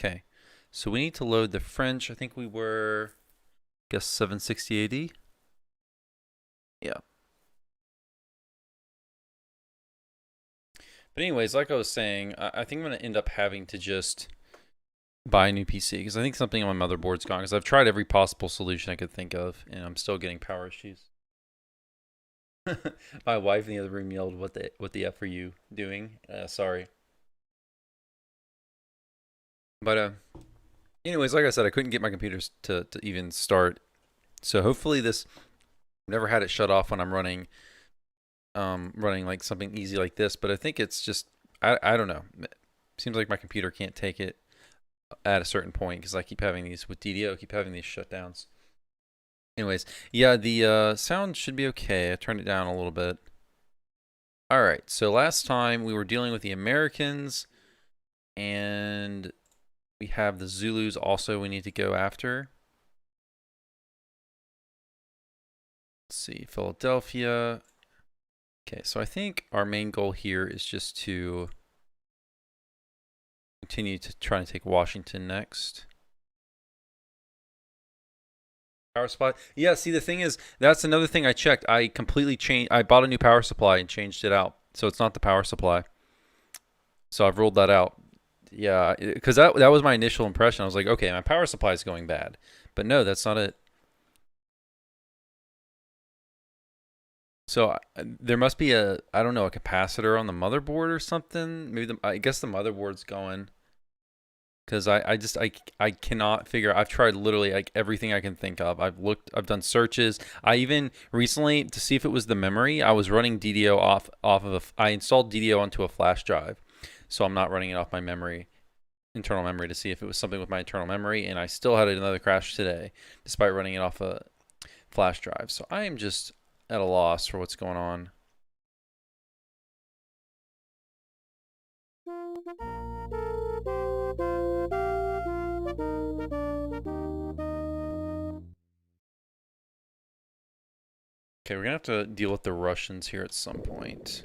Okay, so we need to load the French. I think we were, I guess 760 AD. Yeah. But anyways, like I was saying, I think I'm gonna end up having to just buy a new PC because I think something on my motherboard's gone. Because I've tried every possible solution I could think of, and I'm still getting power issues. My wife in the other room yelled, "What the f are you doing?" Sorry, but anyways, like I said, I couldn't get my computers to even start. So hopefully this. I've never had it shut off when I'm running like something easy like this, but I think it's just I don't know. It seems like my computer can't take it at a certain point because I keep having these with DDO, keep having these shutdowns. Anyways, yeah, the sound should be okay. I turned it down a little bit. All right, so last time we were dealing with the Americans, and we have the Zulus also we need to go after. Let's see, Philadelphia. Okay, so I think our main goal here is just to continue to try and take Washington next. Power supply. Yeah, see, the thing is, that's another thing I checked. I completely changed. I bought a new power supply and changed it out. So it's not the power supply. So I've ruled that out. Yeah, because that was my initial impression. I was like, okay, my power supply is going bad. But no, that's not it. So there must be I don't know, a capacitor on the motherboard or something. Maybe I guess the motherboard's going. Because I cannot figure. I've tried literally like everything I can think of. I've done searches. I even recently, to see if it was the memory, I was running DDO off of I installed DDO onto a flash drive, so I'm not running it off my memory, internal memory, to see if it was something with my internal memory, and I still had another crash today despite running it off a flash drive. So I am just at a loss for what's going on. Okay, we're gonna have to deal with the Russians here at some point.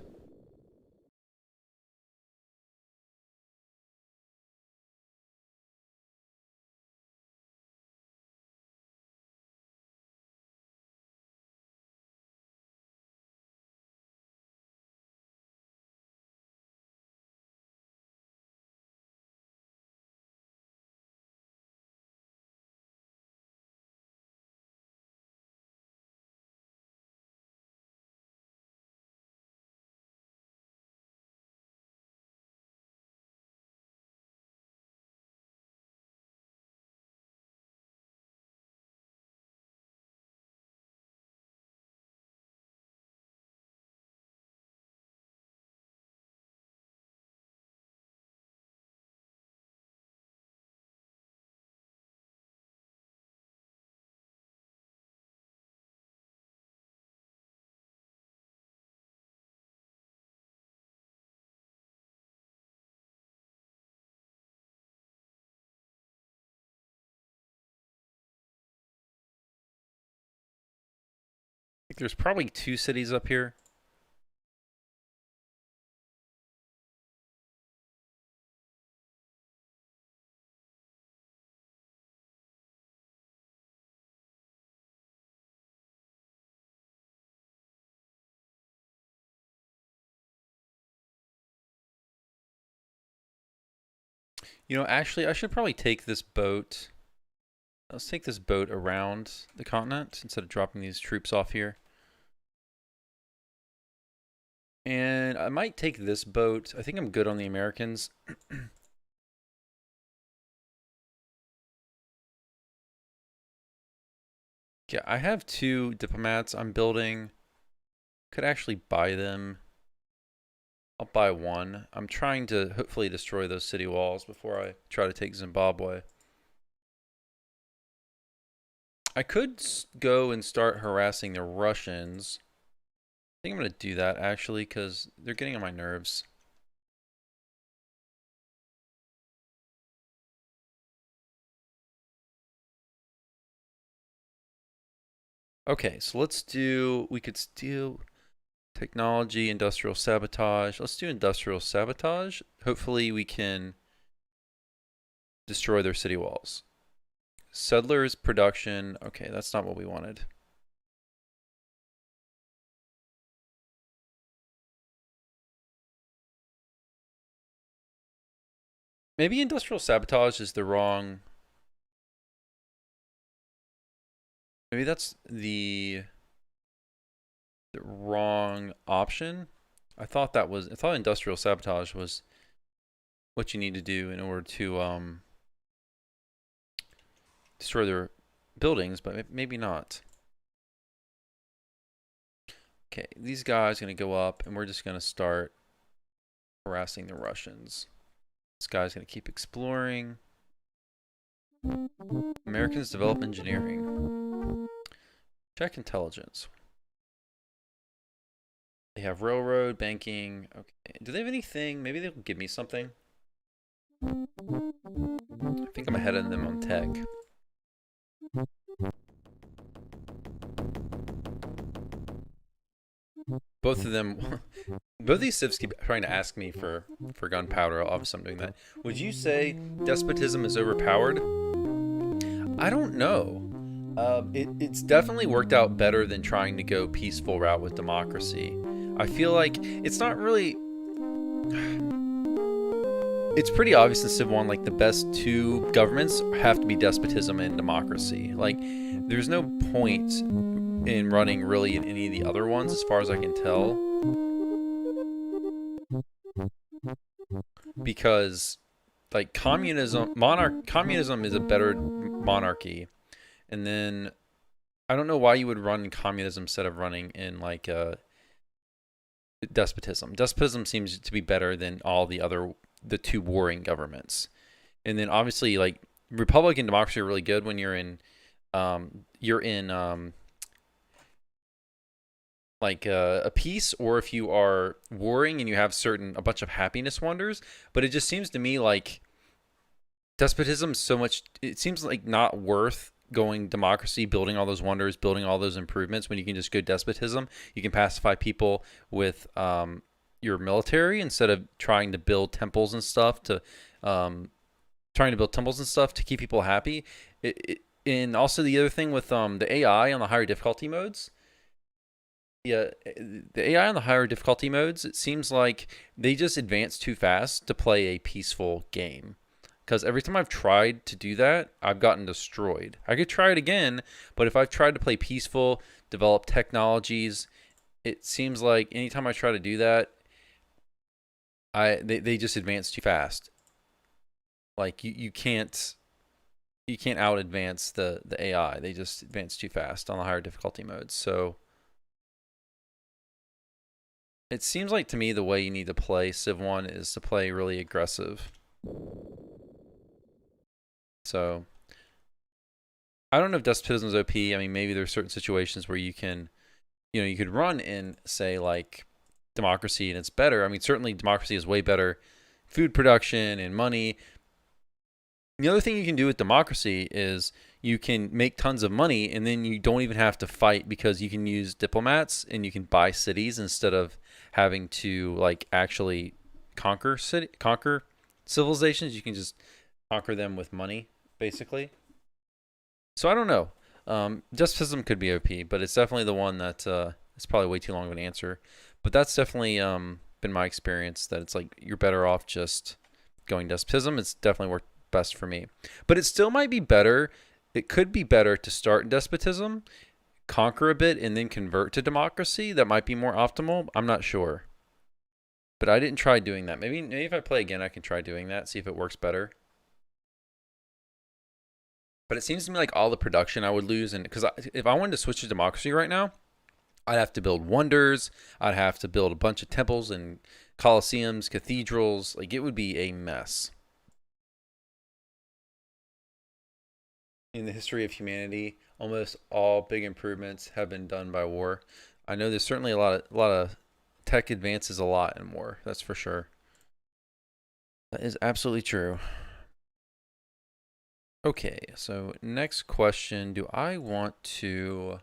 I think there's probably two cities up here. You know, actually, I should probably take this boat. Let's take this boat around the continent instead of dropping these troops off here. And I might take this boat. I think I'm good on the Americans. Yeah, I have two diplomats I'm building. Could actually buy them. I'll buy one. I'm trying to hopefully destroy those city walls before I try to take Zimbabwe. I could go and start harassing the Russians. I think I'm going to do that actually because they're getting on my nerves. Okay, so we could steal technology, industrial sabotage. Let's do industrial sabotage. Hopefully we can destroy their city walls. Settlers production. Okay, that's not what we wanted. Maybe industrial sabotage is the wrong. Maybe that's the wrong option. I thought industrial sabotage was what you need to do in order to destroy their buildings, but maybe not. Okay, these guys are gonna go up, and we're just gonna start harassing the Russians. This guy's gonna keep exploring. Americans develop engineering. Check intelligence. They have railroad, banking. Okay. Do they have anything? Maybe they'll give me something. I think I'm ahead of them on tech. Both of them, both of these civs keep trying to ask me for gunpowder. Obviously, I'm doing that. Would you say despotism is overpowered? I don't know. It's definitely worked out better than trying to go peaceful route with democracy. I feel like it's not really. It's pretty obvious in Civ 1, like the best two governments have to be despotism and democracy. Like, there's no point in running really in any of the other ones, as far as I can tell, because like communism is a better monarchy, and then I don't know why you would run communism instead of running in like despotism. Despotism seems to be better than all the two warring governments. And then obviously like republic and democracy are really good when you're in like a peace, or if you are warring and you have a bunch of happiness wonders. But it just seems to me like despotism so much, it seems like not worth going democracy, building all those wonders, building all those improvements, when you can just go despotism. You can pacify people with your military instead of trying to build temples and stuff to keep people happy. And also the other thing with the AI on the higher difficulty modes. Yeah, the AI on the higher difficulty modes, it seems like they just advance too fast to play a peaceful game. Because every time I've tried to do that, I've gotten destroyed. I could try it again, but if I've tried to play peaceful, develop technologies, it seems like anytime I try to do that, they just advance too fast. Like you can't out advance the AI. They just advance too fast on the higher difficulty modes. So it seems like to me the way you need to play Civ 1 is to play really aggressive. So I don't know if despotism is OP. I mean, maybe there's certain situations where you can, you could run in, say, like democracy and it's better. I mean, certainly democracy is way better food production and money. The other thing you can do with democracy is you can make tons of money, and then you don't even have to fight, because you can use diplomats and you can buy cities instead of having to like actually conquer civilizations. You can just conquer them with money, basically. So I don't know. Despotism could be OP, but it's definitely the one that it's probably way too long of an answer. But that's definitely been my experience, that it's like you're better off just going despotism. It's definitely worked best for me. But it still might be better. It could be better to start in despotism, conquer a bit, and then convert to democracy. That might be more optimal. I'm not sure. But I didn't try doing that. Maybe if I play again, I can try doing that, see if it works better. But it seems to me like all the production I would lose, and because if I wanted to switch to democracy right now, I'd have to build wonders. I'd have to build a bunch of temples and coliseums, cathedrals. Like, it would be a mess. In the history of humanity, almost all big improvements have been done by war. I know there's certainly a lot of tech advances a lot in war. That's for sure. That is absolutely true. Okay, so next question. Do I want to...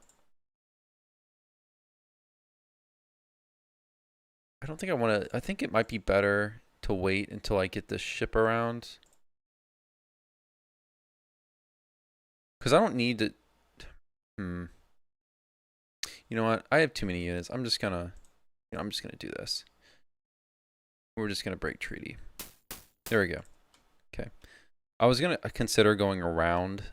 I don't think I want to... I think it might be better to wait until I get this ship around. Because I don't need to. Hmm. You know what? I have too many units. I'm just gonna, I'm just gonna do this. We're just gonna break treaty. There we go. Okay. I was gonna consider going around.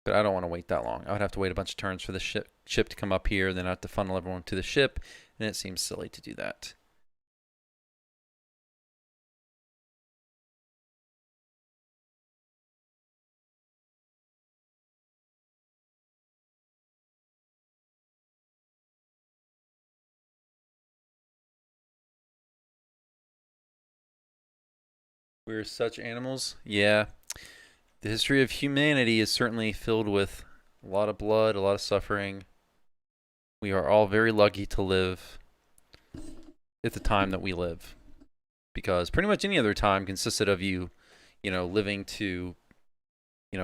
But I don't want to wait that long. I would have to wait a bunch of turns for the ship to come up here, then I have to funnel everyone to the ship, and it seems silly to do that. We're such animals. Yeah. The history of humanity is certainly filled with a lot of blood, a lot of suffering. We are all very lucky to live at the time that we live, because pretty much any other time consisted of you, living to,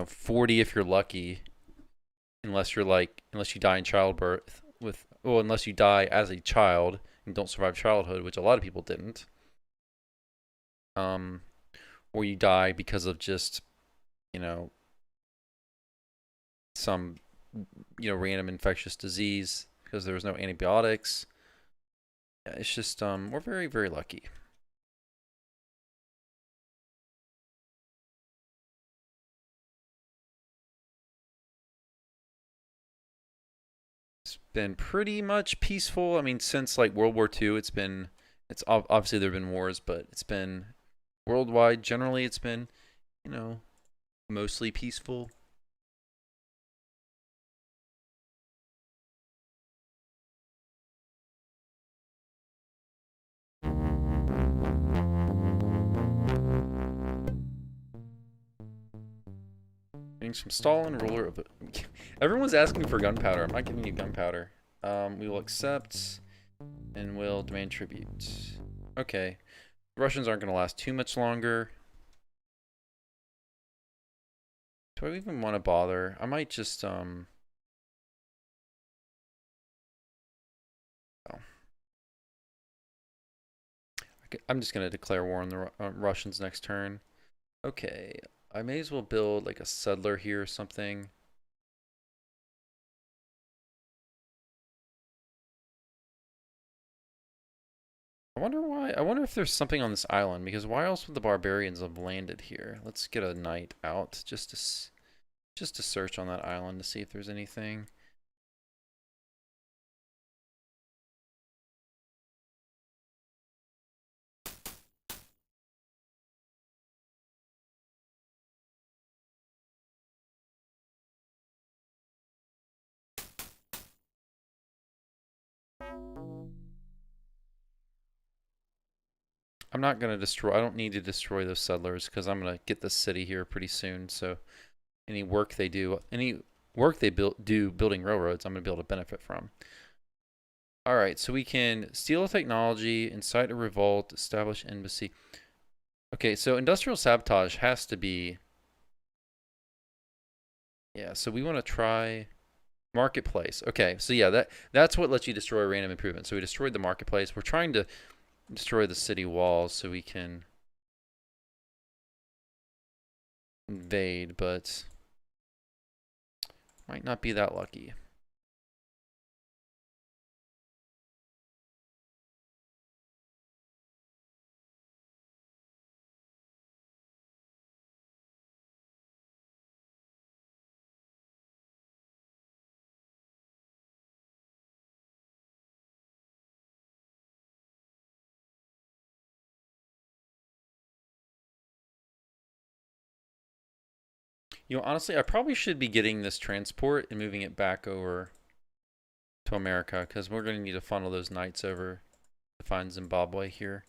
40 if you're lucky, unless you die in childbirth unless you die as a child and don't survive childhood, which a lot of people didn't. Um, or you die because of just, you know, some, random infectious disease because there was no antibiotics. Yeah, it's just, we're very, very lucky. It's been pretty much peaceful. I mean, since like World War II, obviously there have been wars, but it's been worldwide. Generally, it's been, you know, mostly peaceful. Getting some Stalin ruler of it. Everyone's asking me for gunpowder. I'm not giving you gunpowder. We will accept and will demand tribute. Okay. The Russians aren't going to last too much longer. Do I even want to bother? I might just, oh. I'm just going to declare war on the Russians next turn. Okay. I may as well build like a settler here or something. I wonder why. I wonder if there's something on this island, because why else would the barbarians have landed here? Let's get a knight out just to search on that island to see if there's anything. I'm not going to destroy, I don't need to destroy those settlers because I'm going to get the city here pretty soon. So any work they do building railroads, I'm going to be able to benefit from. All right, so we can steal a technology, incite a revolt, establish embassy. Okay, so industrial sabotage has to be, yeah, so we want to try marketplace. Okay, so yeah, that's what lets you destroy random improvement. So we destroyed the marketplace. We're trying to destroy the city walls so we can invade, but might not be that lucky. Honestly, I probably should be getting this transport and moving it back over to America because we're going to need to funnel those knights over to find Zimbabwe here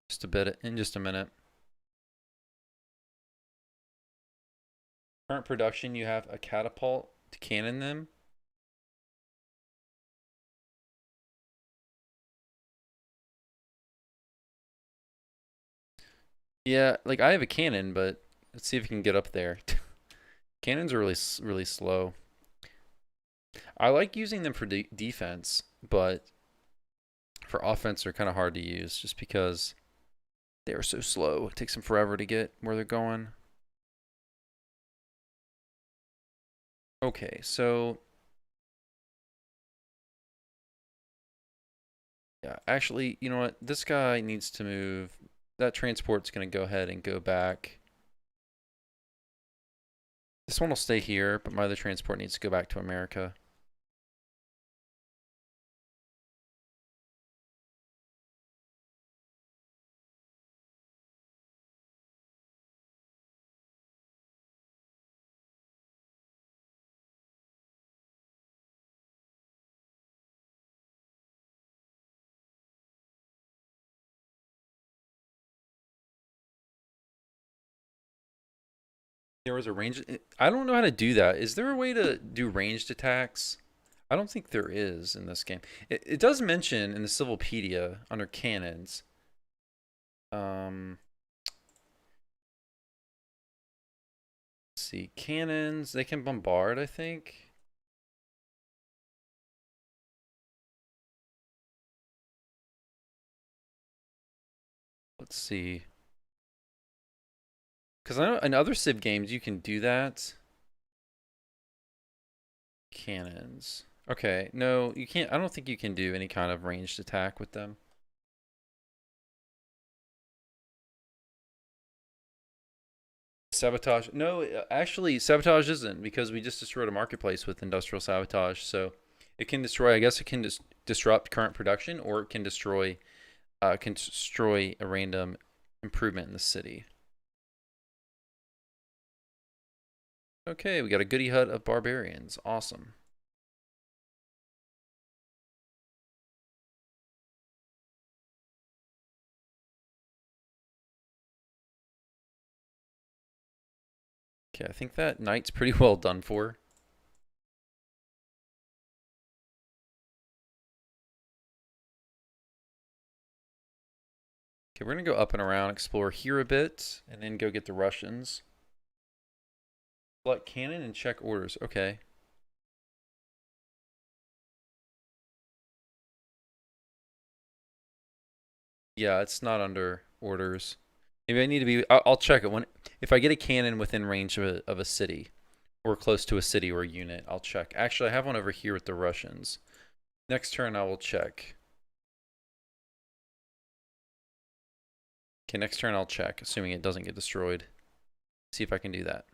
just a bit in just a minute. Current production, you have a catapult to cannon them. Yeah, like I have a cannon, but let's see if we can get up there. Cannons are really slow. I like using them for defense, but for offense are kind of hard to use just because they are so slow. It takes them forever to get where they're going. Okay, so yeah, actually, you know what? This guy needs to move. That transport's going to go ahead and go back. This one will stay here, but my other transport needs to go back to America. There was a range. I don't know how to do that. Is there a way to do ranged attacks? I don't think there is in this game. It does mention in the Civilpedia under cannons. Um, let's see, cannons. They can bombard, I think. Let's see. Because I know in other Civ games you can do that. Cannons. Okay, no, you can't. I don't think you can do any kind of ranged attack with them. Sabotage. No, actually, sabotage isn't because we just destroyed a marketplace with industrial sabotage. So it can destroy. I guess it can disrupt current production, or it can destroy a random improvement in the city. Okay, we got a goody hut of barbarians. Awesome. Okay, I think that knight's pretty well done for. Okay, we're gonna go up and around, explore here a bit, and then go get the Russians. Select cannon and check orders. Okay. Yeah, it's not under orders. Maybe I need to be. I'll check it when if I get a cannon within range of a city, or close to a city or a unit. I'll check. Actually, I have one over here with the Russians. Next turn, I will check. Okay, next turn I'll check, assuming it doesn't get destroyed. See if I can do that.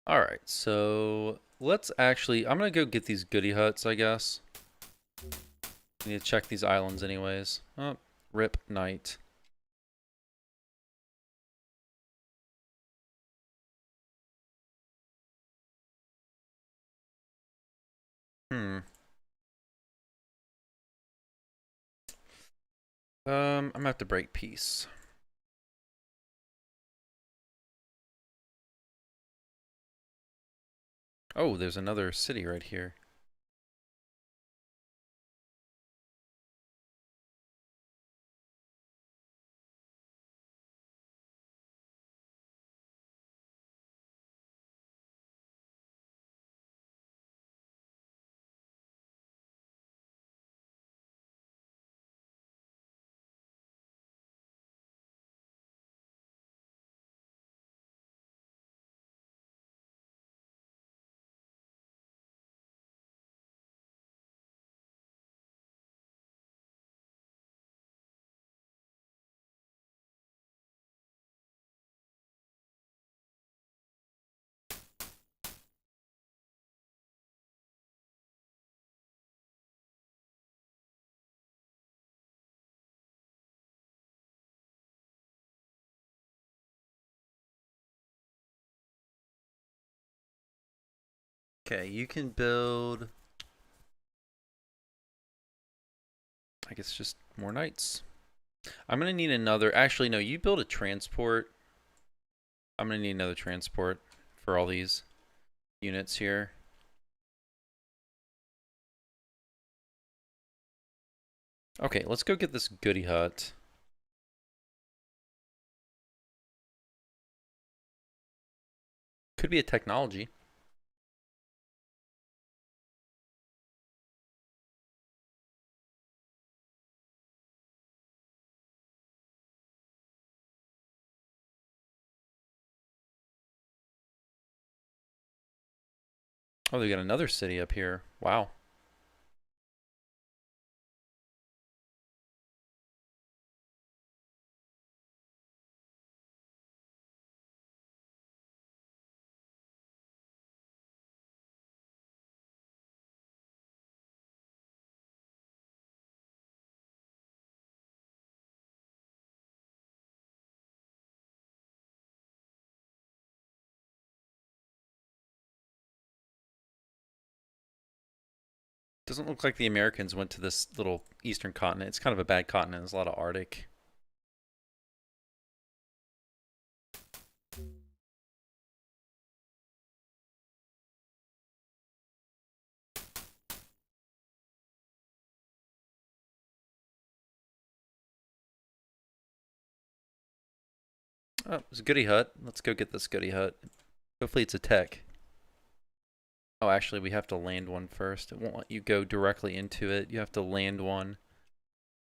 All right, so let's actually. I'm gonna go get these goody huts, I guess. I need to check these islands, anyways. Oh, rip night. Hmm. I'm gonna have to break peace. Oh, there's another city right here. Okay, you can build, I guess, just more knights. I'm gonna need another, actually no, you build a transport. I'm gonna need another transport for all these units here. Okay, let's go get this goody hut. Could be a technology. Oh, they got another city up here. Wow. Doesn't look like the Americans went to this little eastern continent. It's kind of a bad continent. There's a lot of Arctic. Oh, it's a goody hut. Let's go get this goody hut. Hopefully it's a tech. Oh, actually, we have to land one first. It won't let you go directly into it. You have to land one.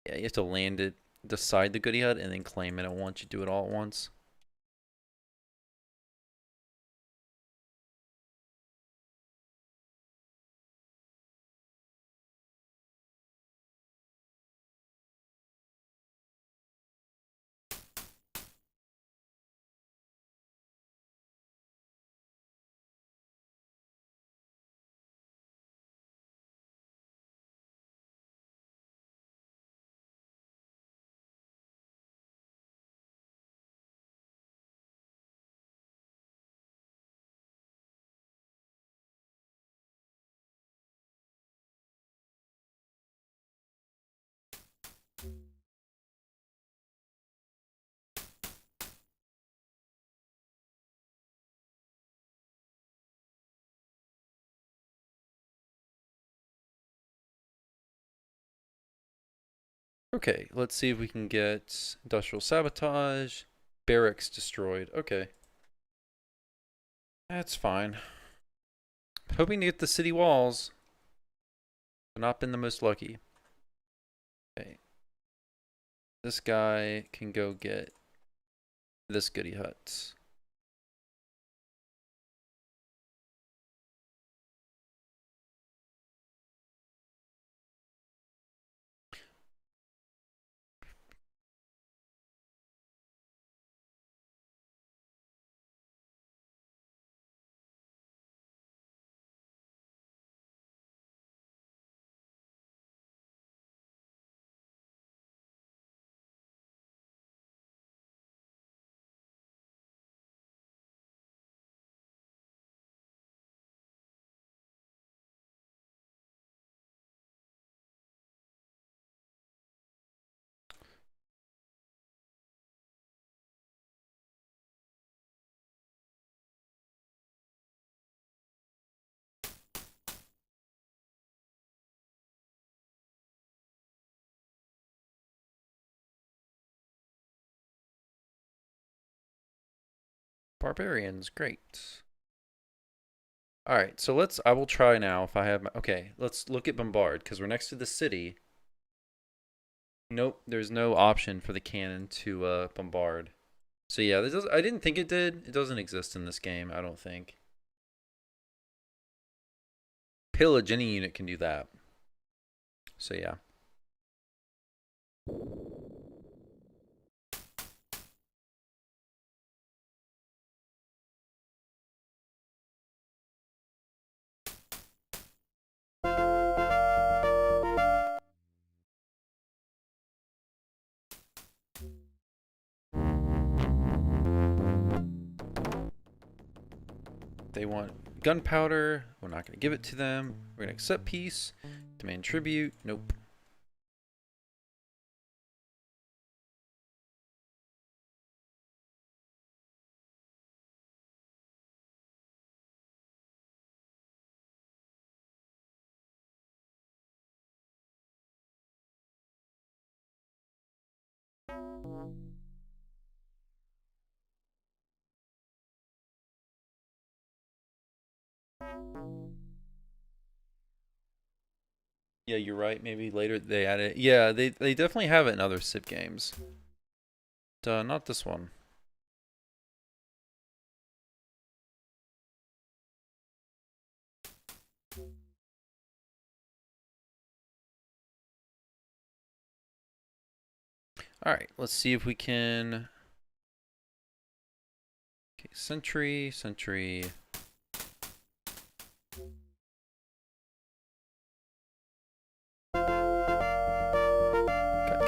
Yeah, you have to land it, decide the goody hut, and then claim it. It won't let you do it all at once. Okay, let's see if we can get industrial sabotage, barracks destroyed. Okay, that's fine. Hoping to get the city walls. Not been the most lucky. Okay, this guy can go get this goody hut. Barbarians, great. All right, so I will try now if I have okay, let's look at Bombard because we're next to the city. Nope, there's no option for the cannon to bombard. So yeah, I didn't think it did. It doesn't exist in this game, I don't think. Pillage, any unit can do that. So yeah. They want gunpowder. We're not going to give it to them. We're going to accept peace. Demand tribute. Nope. Yeah, you're right. Maybe later they add it. Yeah, they definitely have it in other Civ games. Not this one. All right, let's see if we can. Okay, Sentry, Sentry. Got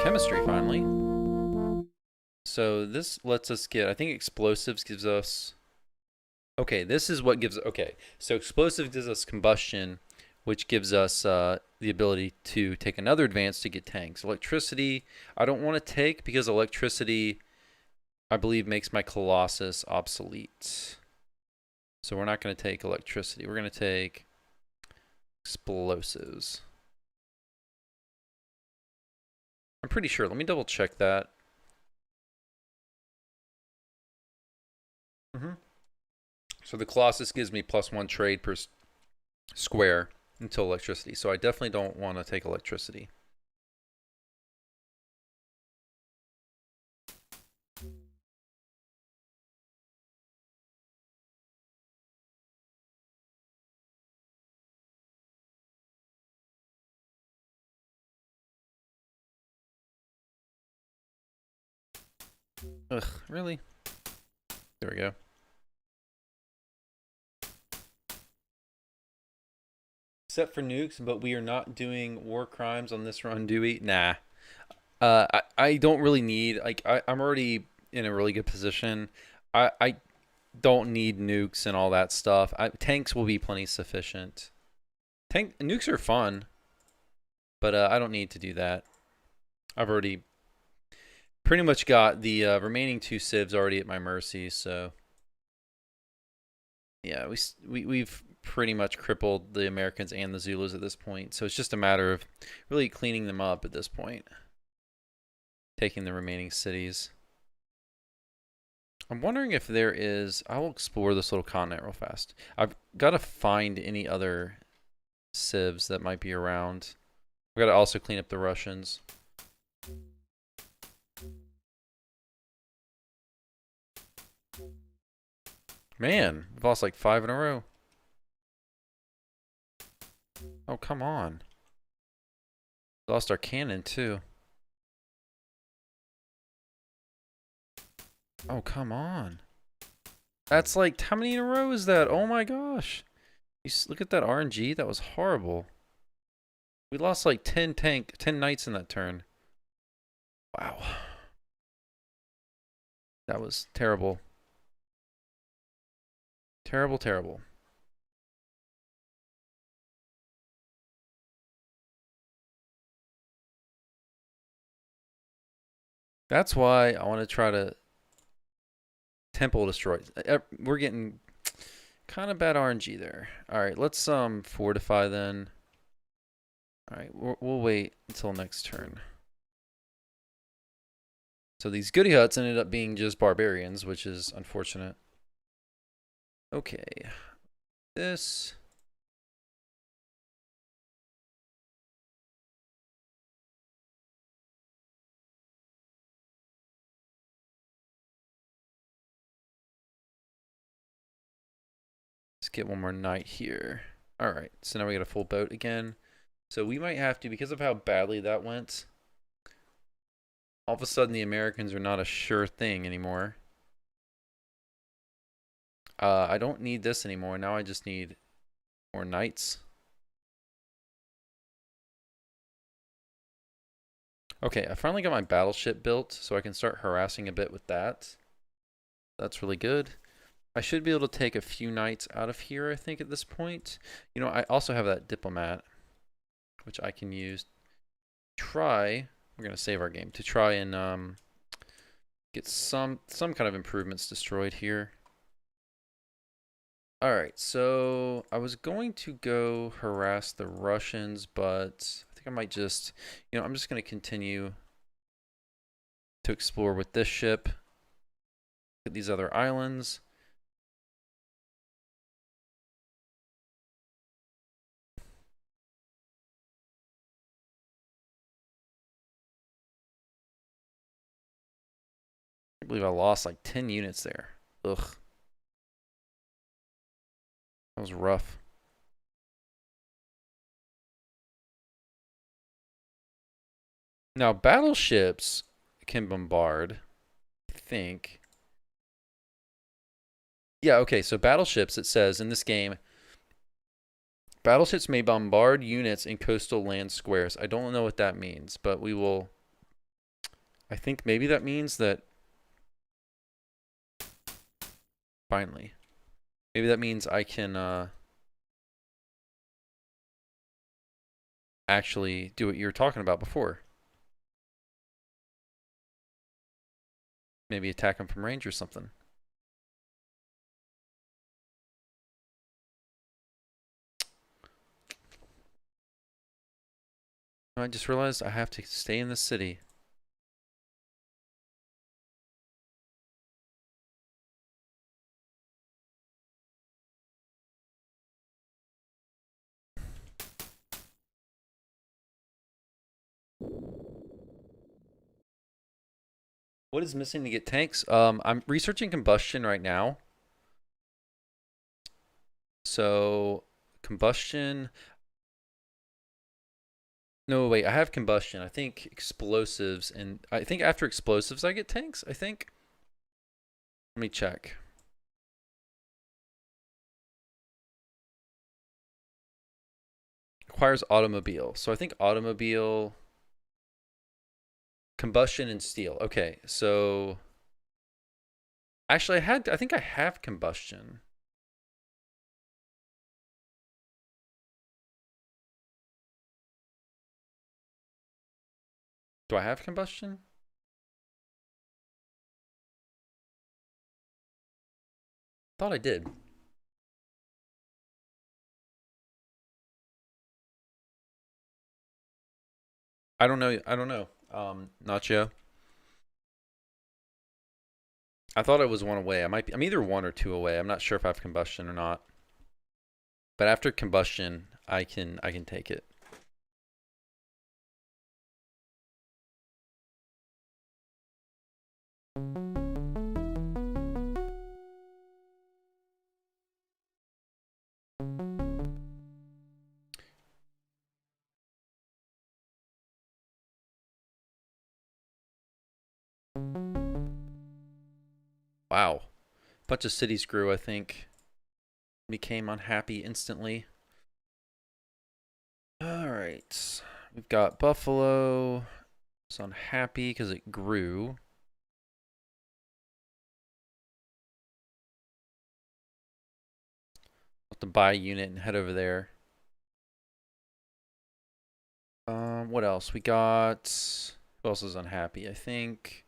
chemistry finally. So this lets us get, I think explosives gives us, okay, this is what gives, okay. So explosive gives us combustion, which gives us the ability to take another advance to get tanks. Electricity, I don't want to take because electricity, I believe, makes my Colossus obsolete. So we're not going to take electricity. We're going to take explosives. I'm pretty sure. Let me double check that. So the Colossus gives me +1 trade per square until electricity. So I definitely don't want to take electricity. Ugh, really? There we go. Except for nukes, but we are not doing war crimes on this run, do we? Nah. I don't really need, like, I'm already in a really good position. I don't need nukes and all that stuff. Tanks will be plenty sufficient. Nukes are fun, but I don't need to do that. I've already pretty much got the remaining 2 civs already at my mercy, so yeah, we've pretty much crippled the Americans and the Zulus at this point. So it's just a matter of really cleaning them up at this point. Taking the remaining cities. I'm wondering if there is, I will explore this little continent real fast. I've got to find any other civs that might be around. We've got to also clean up the Russians. Man, we've lost like 5 in a row. Oh, come on. Lost our cannon too. Oh, come on. That's like, how many in a row is that? Oh my gosh. Look at that RNG. That was horrible. We lost like 10 knights in that turn. Wow. That was terrible. Terrible, terrible. That's why I want to try to temple destroy. We're getting kind of bad RNG there. All right, let's fortify then. All right, we'll wait until next turn. So these goody huts ended up being just barbarians, which is unfortunate. Okay, this. Let's get one more knight here. All right, so now we got a full boat again. So we might have to, because of how badly that went, all of a sudden the Americans are not a sure thing anymore. I don't need this anymore. Now I just need more knights. Okay, I finally got my battleship built, so I can start harassing a bit with that. That's really good. I should be able to take a few knights out of here, I think, at this point. You know, I also have that diplomat, which I can use. We're gonna save our game to try and get some kind of improvements destroyed here. All right, so I was going to go harass the Russians, but I think I might just, I'm just gonna continue to explore with this ship. Get these other islands. I believe I lost like 10 units there. Ugh. That was rough. Now, battleships can bombard, I think. Yeah, okay, so battleships, it says in this game, battleships may bombard units in coastal land squares. I don't know what that means, but we will. I think maybe that means that. Finally. Maybe that means I can actually do what you were talking about before. Maybe attack them from range or something. I just realized I have to stay in the city. What is missing to get tanks? I'm researching combustion right now. So combustion. No, wait, I have combustion. I think explosives, and I think after explosives I get tanks, I think. Let me check. Requires automobile. So I think automobile, combustion, and steel. Okay, so actually I think I have combustion. Do I have combustion? Thought I did. I don't know. I don't know. Nacho. I thought I was one away. I'm either one or two away. I'm not sure if I have combustion or not. But after combustion, I can take it. Wow. Bunch of cities grew, I think. Became unhappy instantly. All right. We've got Buffalo. It's unhappy because it grew. Have to buy a unit and head over there. What else? We got. Who else is unhappy? I think.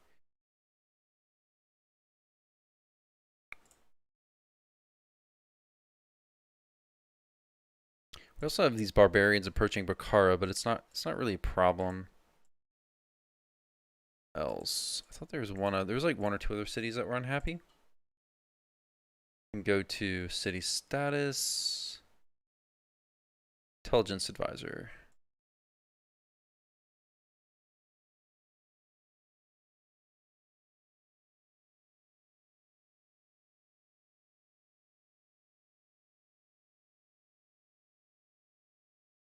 We also have these barbarians approaching Bukhara, but it's not really a problem. Else, I thought there was there was like one or two other cities that were unhappy. Go to city status, intelligence advisor.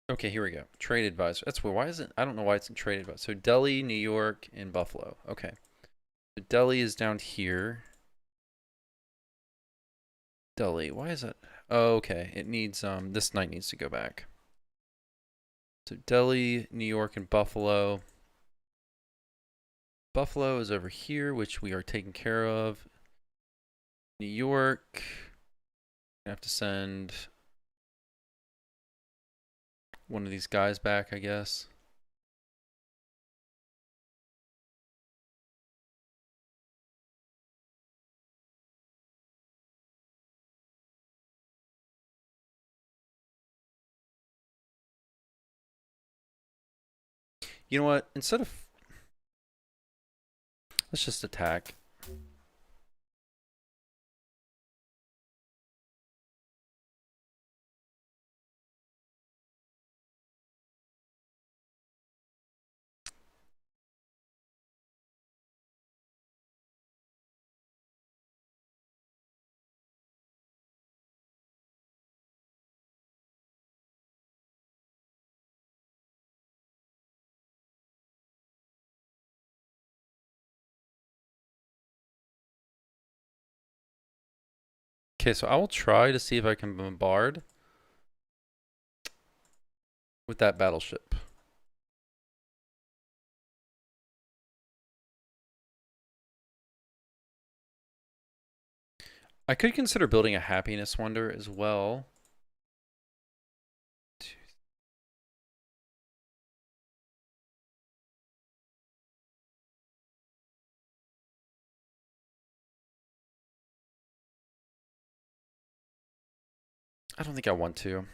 Okay, here we go. Trade advisor. That's why is it? I don't know why it's in trade advisor. So Delhi, New York, and Buffalo. Okay. So Delhi is down here. Delhi. Why is it? Oh, okay. It needs this knight needs to go back. So Delhi, New York, and Buffalo. Buffalo is over here, which we are taking care of. New York. I have to send one of these guys back, I guess. You know what? Instead of let's just attack. Okay, so I will try to see if I can bombard with that battleship. I could consider building a happiness wonder as well. I don't think I want to.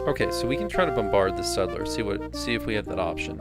Okay, so we can try to bombard the settler. See if we have that option.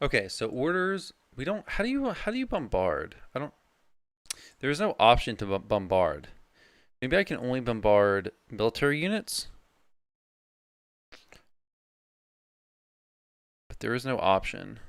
Okay, so orders. We don't. How do you bombard? I don't. There's no option to bombard. Maybe I can only bombard military units, but there is no option.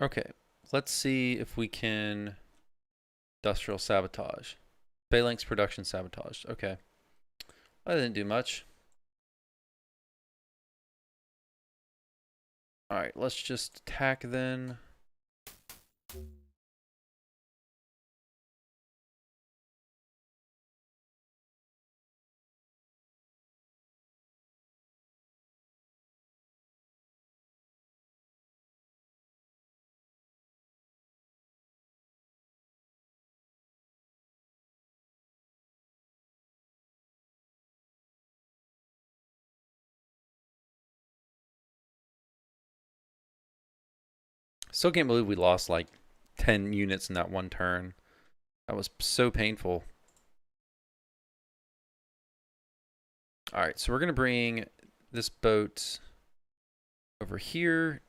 Okay, let's see if we can industrial sabotage. Phalanx production sabotage. Okay, I didn't do much. All right, let's just attack then. Still can't believe we lost like 10 units in that one turn. That was so painful. All right, so we're going to bring this boat over here.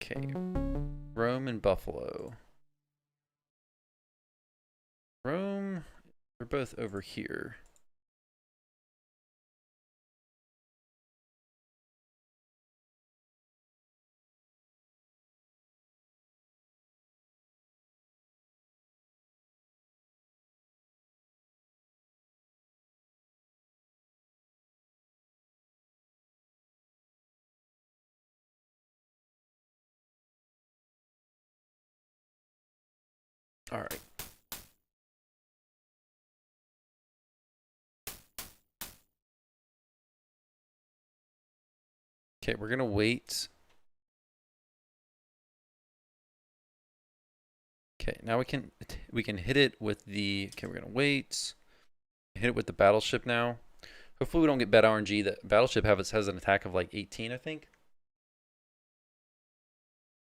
Okay, Rome and Buffalo. Rome, we're both over here. All right. Okay, we're gonna wait. Okay, now we can hit it with the. Okay, we're gonna wait. Hit it with the battleship now. Hopefully we don't get bad RNG. The battleship has an attack of like 18, I think.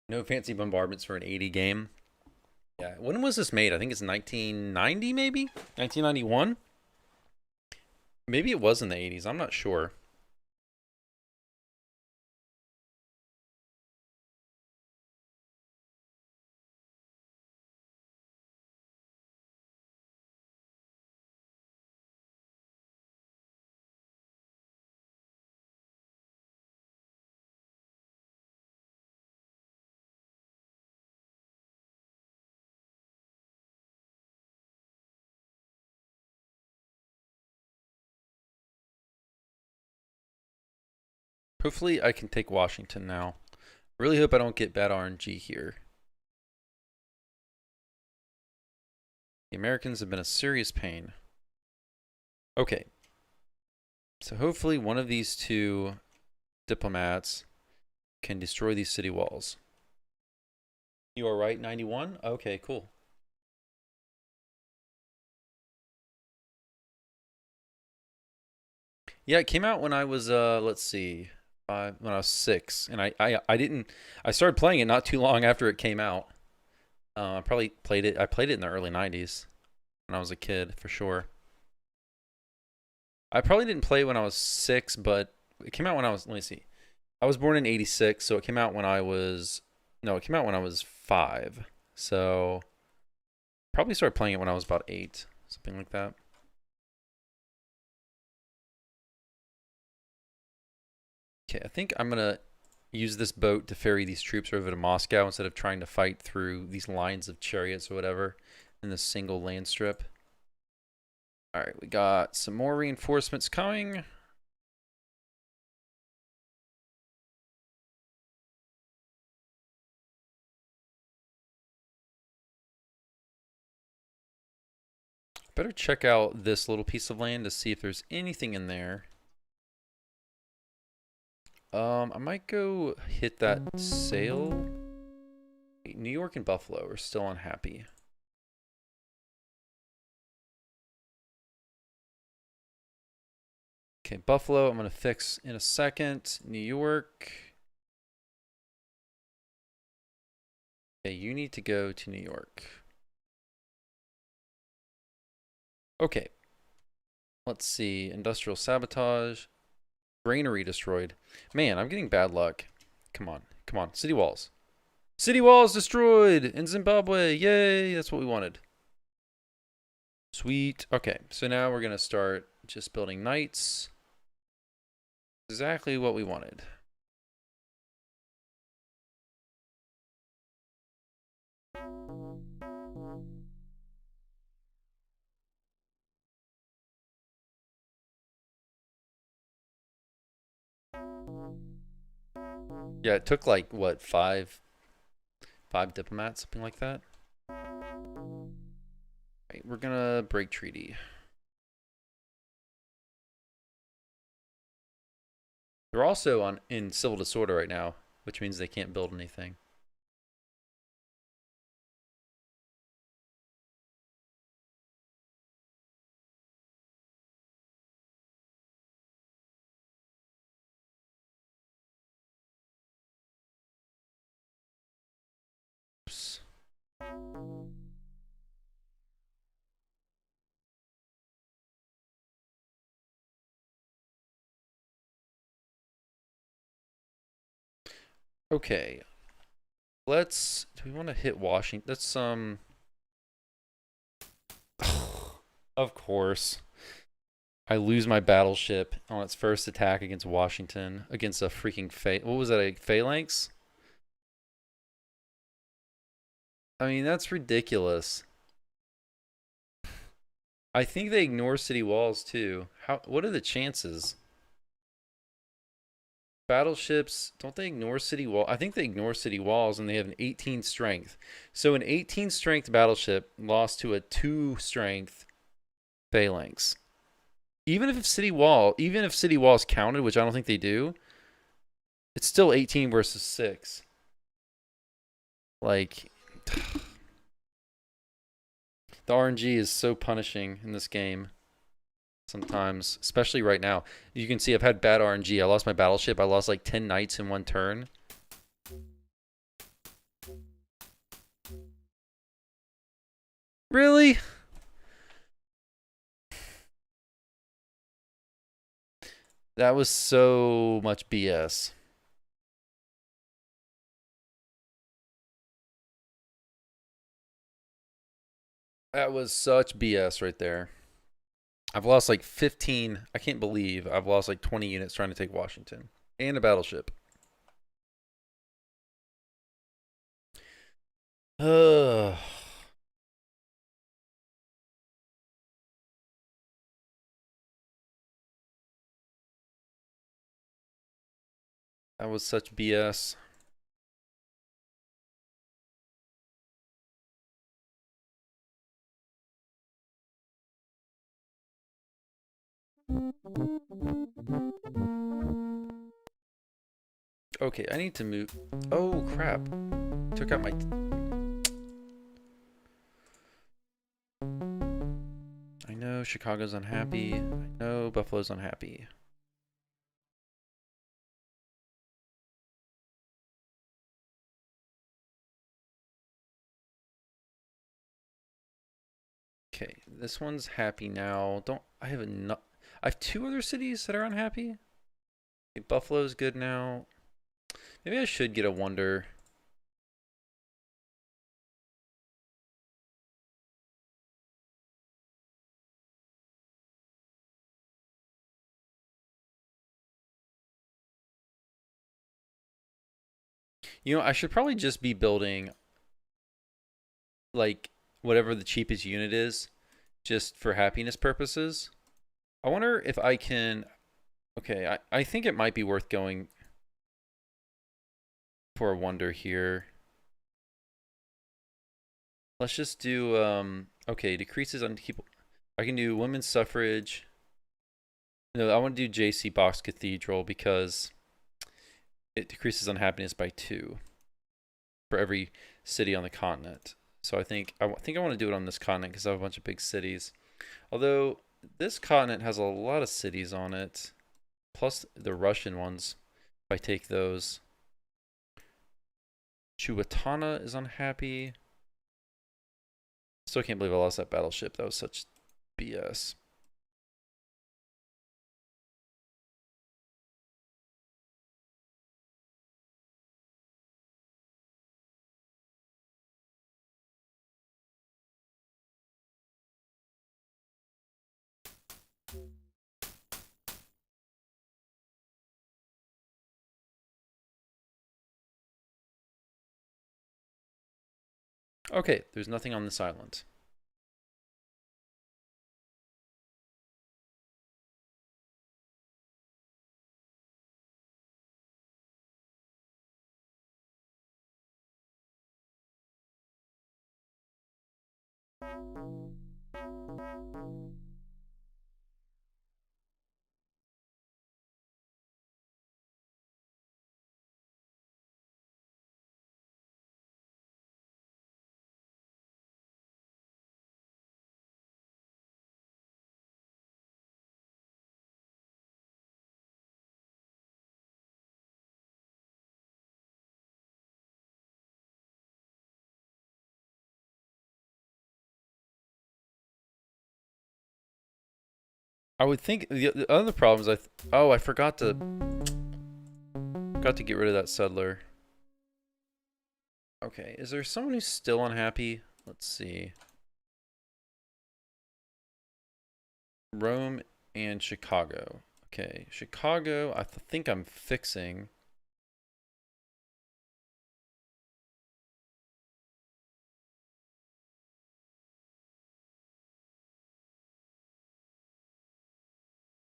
No fancy bombardments for an 80 game. Yeah, when was this made? I think it's 1990, maybe 1991. Maybe it was in the 80s. I'm not sure. Hopefully I can take Washington now. Really hope I don't get bad RNG here. The Americans have been a serious pain. Okay. So hopefully one of these two diplomats can destroy these city walls. You are right, 91? Okay, cool. Yeah, it came out when I was let's see, when I was 6, and I didn't I started playing it not too long after it came out. I probably played it. I played it in the early 90s when I was a kid for sure. I probably didn't play it when I was 6, but it came out when I was, let me see. I was born in 86, so it came out when I was, no, it came out when I was 5. So probably started playing it when I was about 8, something like that. Okay, I think I'm gonna use this boat to ferry these troops over to Moscow instead of trying to fight through these lines of chariots or whatever in this single land strip. All right, we got some more reinforcements coming. Better check out this little piece of land to see if there's anything in there. I might go hit that sail. New York and Buffalo are still unhappy. Okay, Buffalo, I'm going to fix in a second. New York. Okay, you need to go to New York. Okay. Let's see. Industrial sabotage. Granary destroyed. Man, I'm getting bad luck. Come on. Come on. City walls. City walls destroyed in Zimbabwe. Yay. That's what we wanted. Sweet. Okay. So now we're going to start just building knights. Exactly what we wanted. Yeah, it took like what, five diplomats, something like that. Right, we're gonna break treaty. They're also in civil disorder right now, which means they can't build anything. Oops. Okay. Let's. Do we want to hit Washington? Let's Of course. I lose my battleship on its first attack against Washington against a freaking what was that? A phalanx? I mean, that's ridiculous. I think they ignore city walls too. How? What are the chances? Battleships, don't they ignore city wall? I think they ignore city walls and they have an 18 strength. So an 18 strength battleship lost to a 2 strength phalanx. Even if city walls counted, which I don't think they do, it's still 18 versus 6. Like the RNG is so punishing in this game sometimes, especially right now. You can see I've had bad RNG. I lost my battleship. I lost like 10 knights in one turn. Really? That was so much BS. That was such BS right there. I've lost like 15. I can't believe I've lost like 20 units trying to take Washington and a battleship. Ugh. That was such BS. Okay, I need to move. Oh, crap. Took out my... I know Chicago's unhappy. I know Buffalo's unhappy. Okay, this one's happy now. I have enough. I have 2 other cities that are unhappy. Okay, Buffalo's good now. Maybe I should get a wonder. You know, I should probably just be building like whatever the cheapest unit is just for happiness purposes. I wonder if I can. Okay, I think it might be worth going for a wonder here. Let's just do okay, decreases on people. I can do women's suffrage. No, I want to do JC Box Cathedral because it decreases unhappiness by 2 for every city on the continent. So I think I want to do it on this continent because I have a bunch of big cities. Although this continent has a lot of cities on it, plus the Russian ones. If I take those, Chuatana is unhappy. Still can't believe I lost that battleship. That was such BS. Okay, there's nothing on this island. I would think the other problems I forgot to get rid of that settler. Okay, is there someone who's still unhappy? Let's see. Rome and Chicago. Okay, Chicago, I think I'm fixing.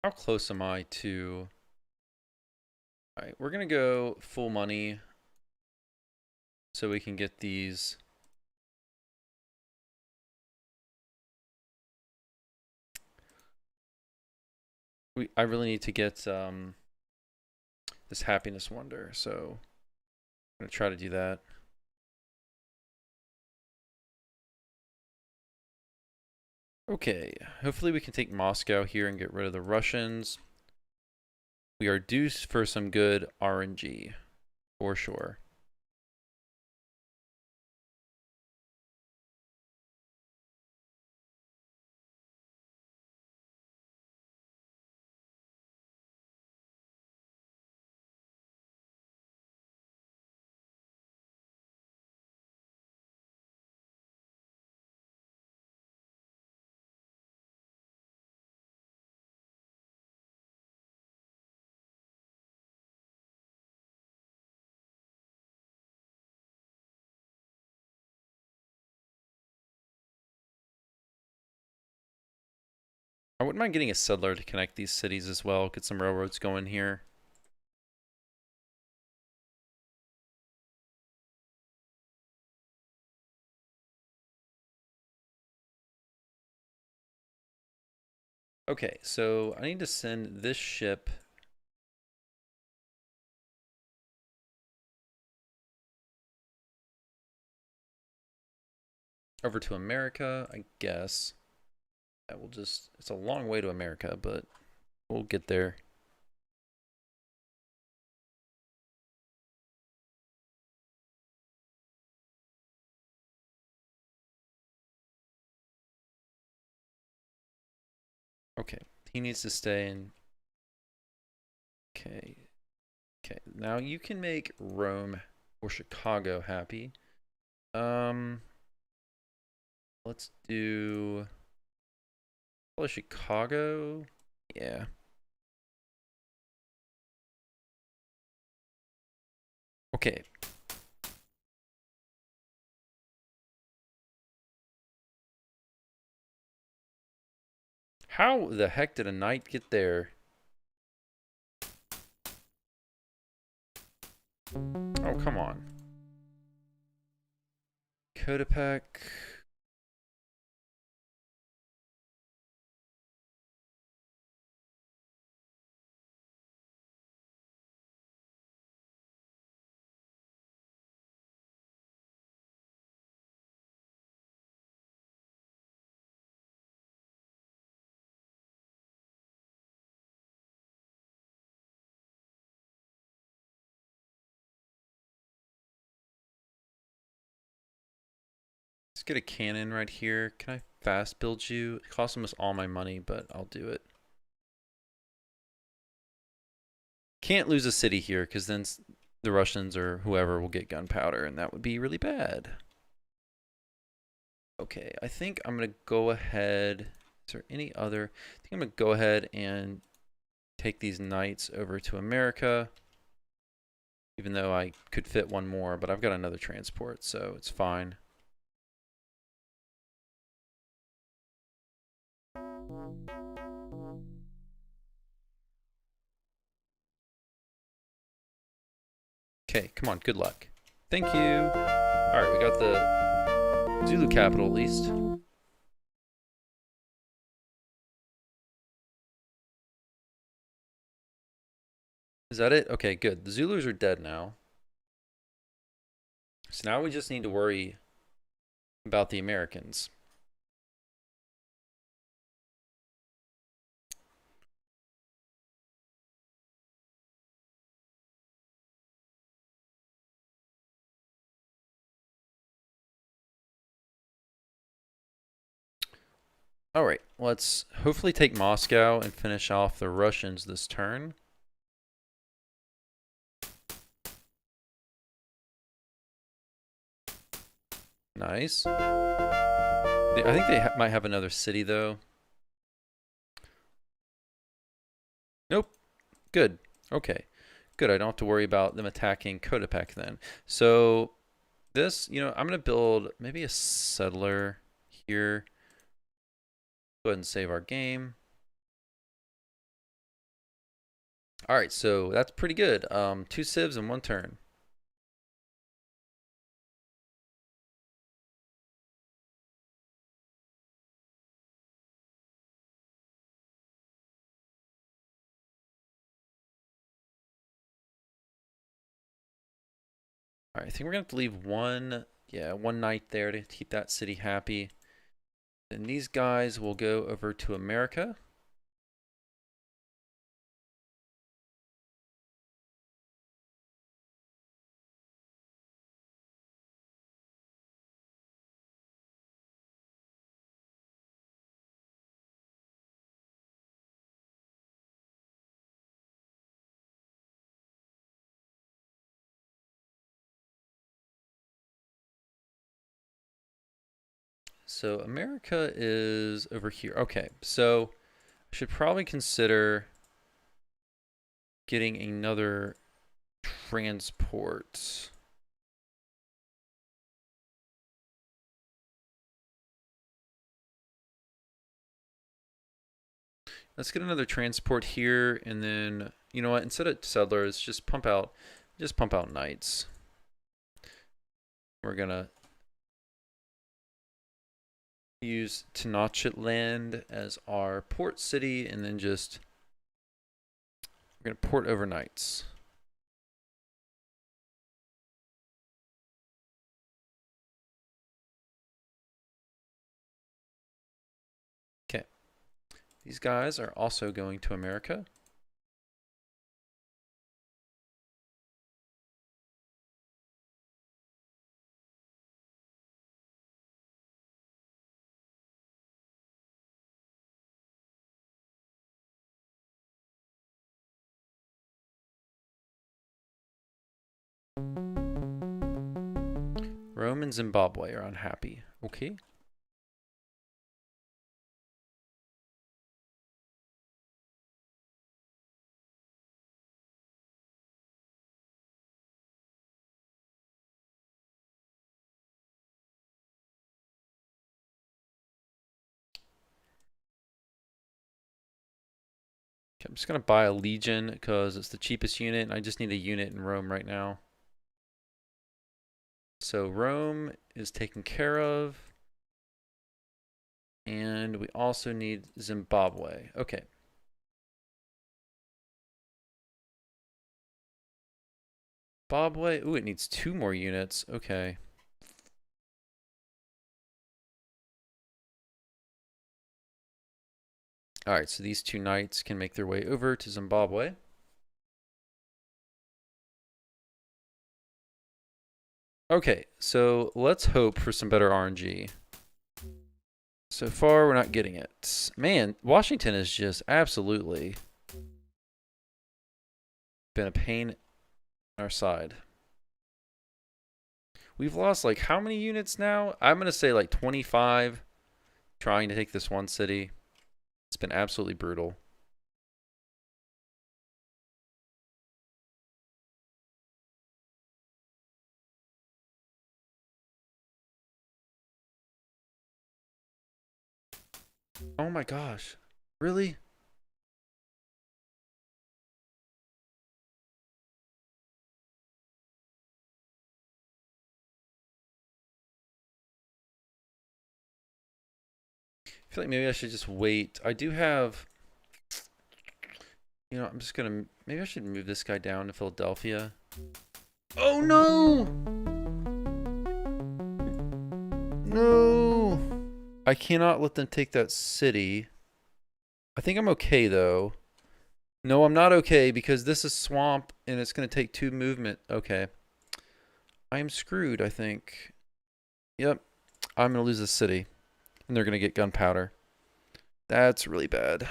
How close am I to... All right, we're going to go full money so we can get these. I really need to get this happiness wonder, so I'm going to try to do that. Okay, hopefully we can take Moscow here and get rid of the Russians. We are due for some good RNG, for sure. I wouldn't mind getting a settler to connect these cities as well, get some railroads going here. Okay, so I need to send this ship over to America, I guess. I will just, it's a long way to America, but we'll get there. Okay, he needs to stay in. Okay, okay. Now you can make Rome or Chicago happy. Let's do probably Chicago. Yeah. Okay. How the heck did a knight get there? Oh, come on. Kodapek. Let's get a cannon right here. Can I fast build you? It costs almost all my money, but I'll do it. Can't lose a city here because then the Russians or whoever will get gunpowder, and that would be really bad. Okay, I think I'm going to go ahead. Is there any other? I think I'm going to go ahead and take these knights over to America. Even though I could fit one more, but I've got another transport, so it's fine. Okay, come on, good luck. Thank you. All right, we got the Zulu capital at least. Is that it? Okay, good. The Zulus are dead now. So now we just need to worry about the Americans. All right, let's hopefully take Moscow and finish off the Russians this turn. Nice. I think they might have another city though. Nope. Good. Okay. Good. I don't have to worry about them attacking Kotapek then. So this, I'm going to build maybe a settler here. Go ahead and save our game. All right, so that's pretty good. 2 civs in 1 turn. All right, I think we're gonna have to leave one knight there to keep that city happy. And these guys will go over to America. So America is over here. Okay, so I should probably consider getting another transport. Let's get another transport here, and then you know what? Instead of settlers, just pump out knights. We're gonna use Tenochtitlan as our port city, and then we're gonna port over knights. Okay, these guys are also going to America. Rome and Zimbabwe are unhappy. Okay. Okay, I'm just gonna buy a legion because it's the cheapest unit, and I just need a unit in Rome right now. So Rome is taken care of. And we also need Zimbabwe. Okay. Zimbabwe. Ooh, it needs 2 more units. Okay. All right, so these 2 knights can make their way over to Zimbabwe. Okay, so let's hope for some better RNG. So far, we're not getting it. Man, Washington is just absolutely been a pain on our side. We've lost like how many units now? I'm going to say like 25 trying to take this one city. It's been absolutely brutal. Oh my gosh. Really? I feel like maybe I should just wait. I do have, I'm just gonna, maybe I should move this guy down to Philadelphia. Oh no! No! I cannot let them take that city. I think I'm okay though. No, I'm not okay because this is swamp and it's gonna take 2 movement. Okay. I am screwed, I think. Yep. I'm gonna lose the city. And they're gonna get gunpowder. That's really bad.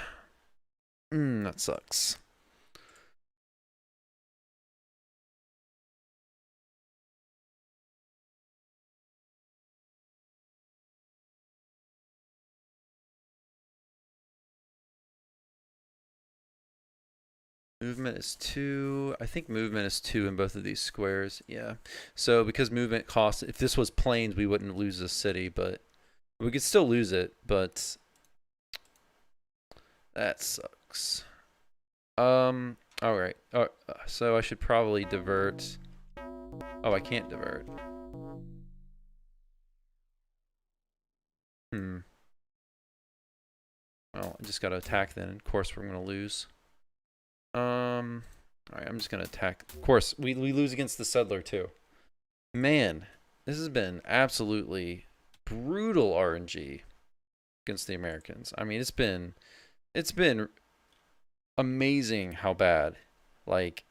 That sucks. Movement is 2. I think movement is 2 in both of these squares. Yeah. So because movement costs, if this was plains, we wouldn't lose this city, but we could still lose it, but that sucks. All right. So I should probably divert. Oh, I can't divert. Well, I just gotta attack then. Of course, we're gonna lose. All right, I'm just gonna attack. Of course, we lose against the settler too. Man, this has been absolutely brutal RNG against the Americans. I mean, it's been amazing how bad like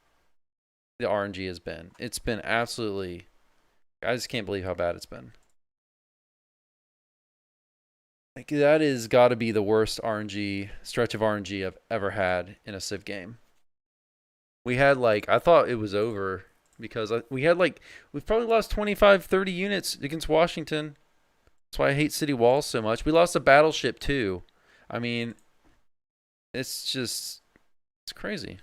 the RNG has been. It's been absolutely. I just can't believe how bad it's been. Like that is got to be the worst RNG stretch of RNG I've ever had in a Civ game. We had like I thought it was over because we had like we've probably lost 25 30 units against Washington. That's why I hate city walls so much. We lost a battleship too. I mean, it's just it's crazy.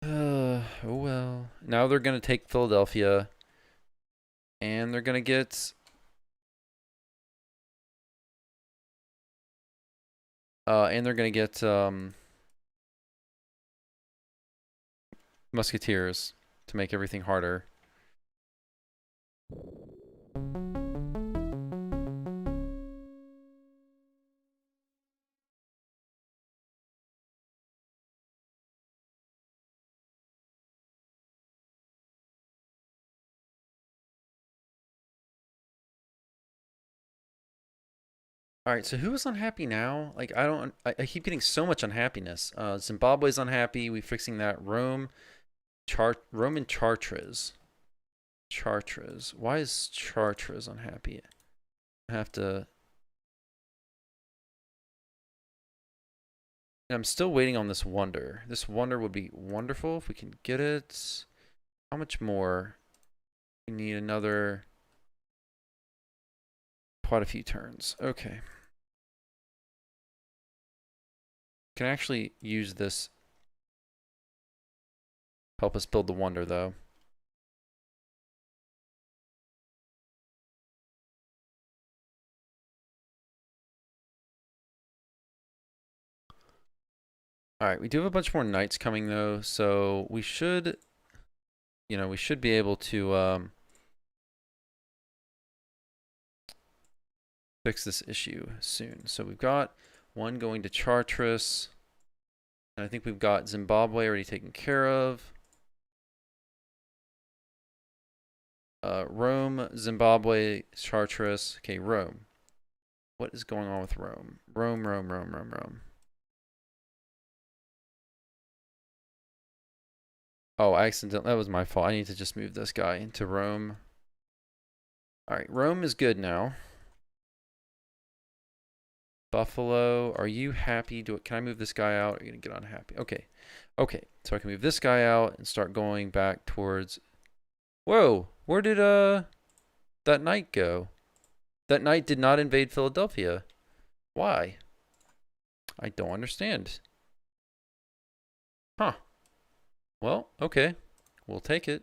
Oh well. Now they're going to take Philadelphia and they're going to get musketeers to make everything harder. All right, so who is unhappy now? Like I don't I keep getting so much unhappiness. Zimbabwe's unhappy. We fixing that. Rome and Chartres. Chartres. Why is Chartres unhappy? I have to. I'm still waiting on this wonder. This wonder would be wonderful if we can get it. How much more? We need another. Quite a few turns. Okay. Can actually use this. Help us build the wonder though. All right, we do have a bunch more knights coming though, so we should, we should be able to fix this issue soon. So we've got one going to Chartres, and I think we've got Zimbabwe already taken care of. Rome, Zimbabwe, Chartres. Okay, Rome. What is going on with Rome? Rome. Oh, that was my fault. I need to just move this guy into Rome. All right, Rome is good now. Buffalo, are you happy? Can I move this guy out? Or are you gonna get unhappy? Okay. Okay. So I can move this guy out and start going back towards. Whoa, where did that knight go? That knight did not invade Philadelphia. Why? I don't understand. Huh. Well, okay. We'll take it.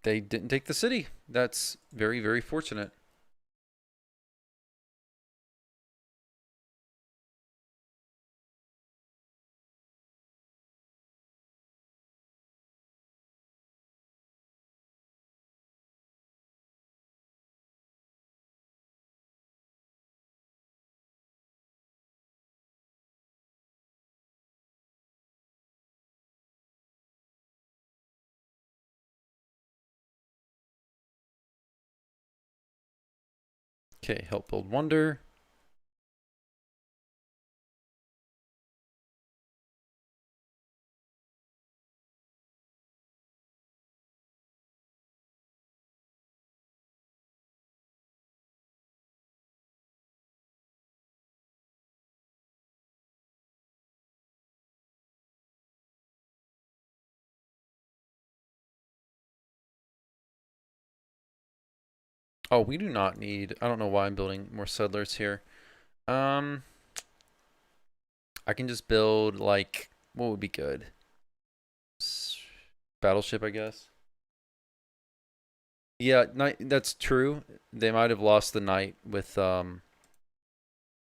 They didn't take the city. That's very, very fortunate. Okay, help build wonder. Oh, we do not need. I don't know why I'm building more settlers here. Um, I can just build like what would be good? S- Battleship, I guess. Yeah, night. That's true. They might have lost the knight with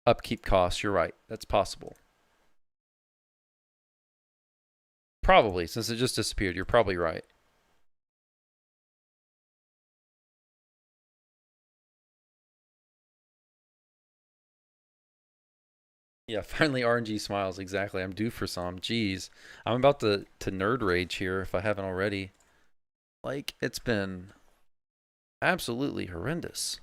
upkeep costs. You're right. That's possible. Probably, since it just disappeared. You're probably right. Yeah, finally RNG smiles. Exactly. I'm due for some. Jeez, I'm about to nerd rage here if I haven't already. Like it's been absolutely horrendous.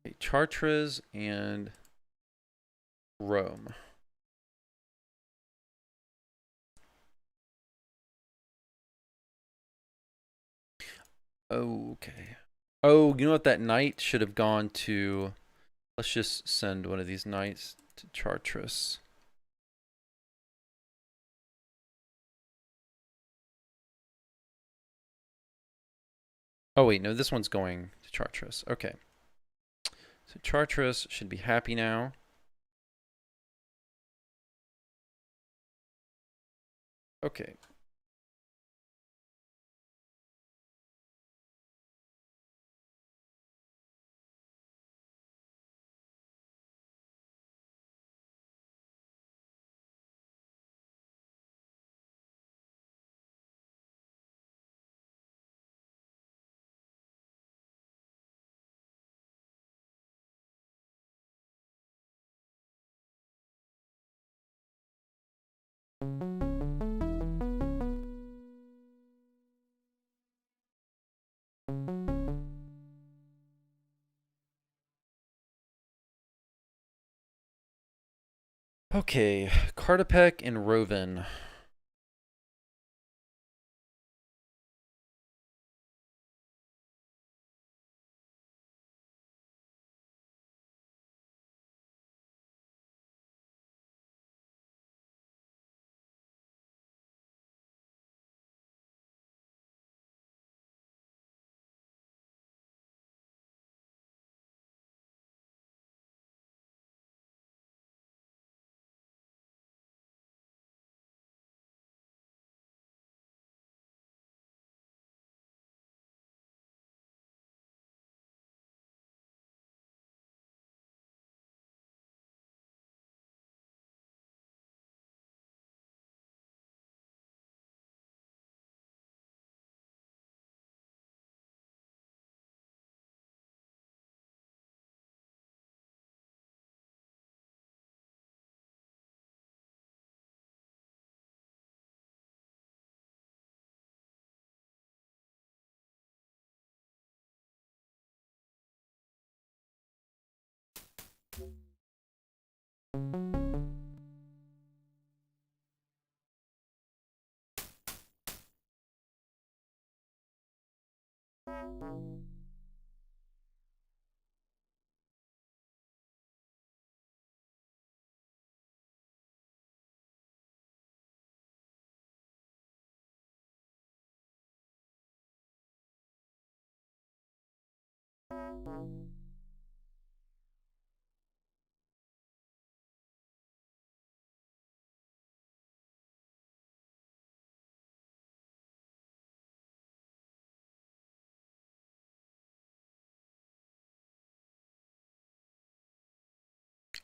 Okay, Chartres and Rome. Okay. Oh, you know what? That knight should have gone to. Let's just send one of these knights to Chartres. Oh wait, no, this one's going to Chartres. Okay. So Chartres should be happy now. Okay. Okay, Kartapek and Roven.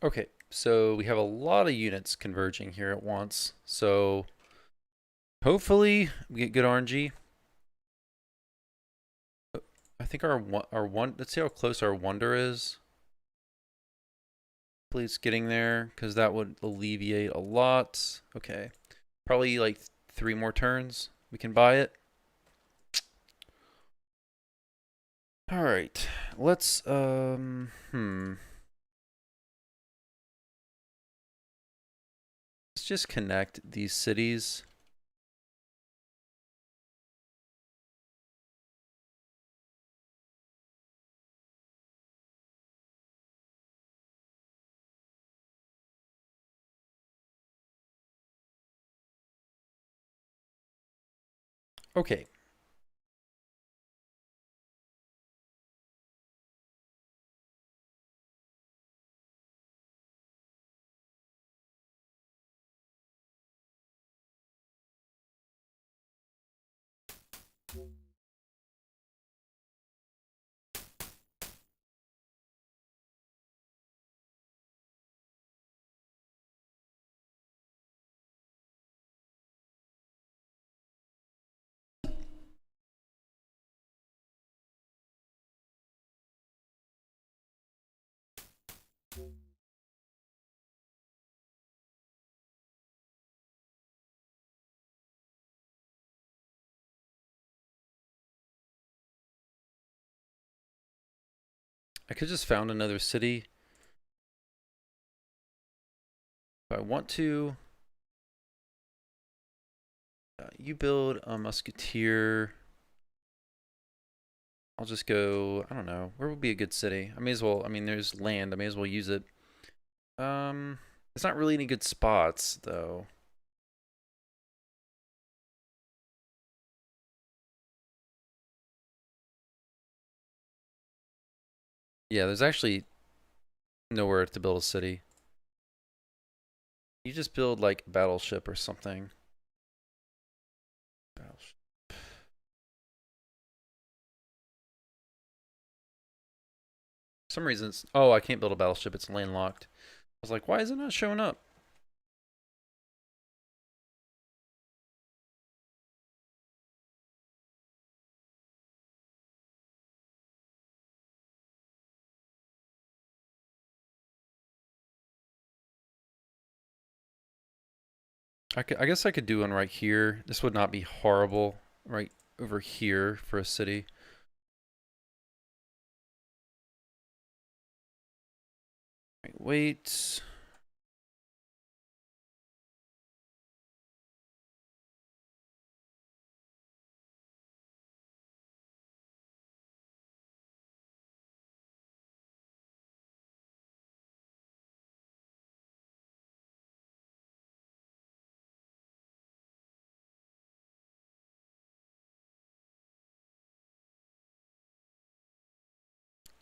Okay, so we have a lot of units converging here at once. So hopefully we get good RNG. I think our one. Let's see how close our wonder is. Please getting there because that would alleviate a lot. Okay, probably like 3 more turns. We can buy it. All right, let's let's just connect these cities. Okay. I could just found another city. If I want to, you build a musketeer. I'll just go, I don't know, where would be a good city? I may as well, I mean, there's land. I may as well use it. Um, there's not really any good spots, though. Yeah, there's actually nowhere to build a city. You just build, like, a battleship or something. Battleship. For some reasons, oh, I can't build a battleship. It's landlocked. I was like, why is it not showing up? I guess I could do one right here. This would not be horrible right over here for a city. Right, wait.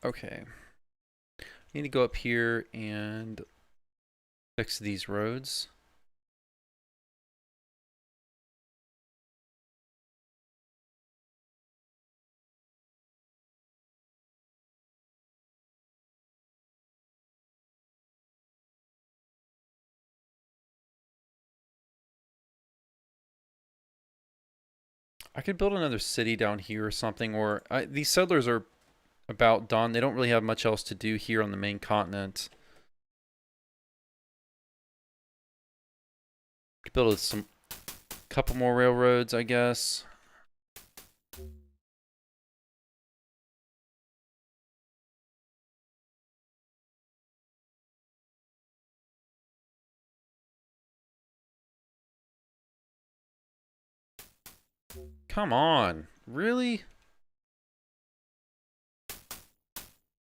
Okay. Need to go up here and fix these roads. I could build another city down here or something, or these settlers are about done. They don't really have much else to do here on the main continent. Could build some couple more railroads, I guess. Come on. Really?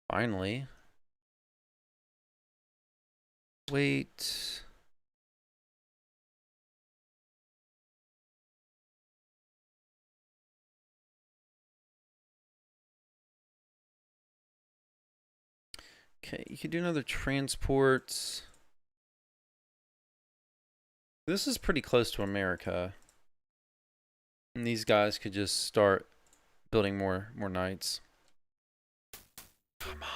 Finally. Wait. Okay, you could do another transport. This is pretty close to America. And these guys could just start building more knights. Come on.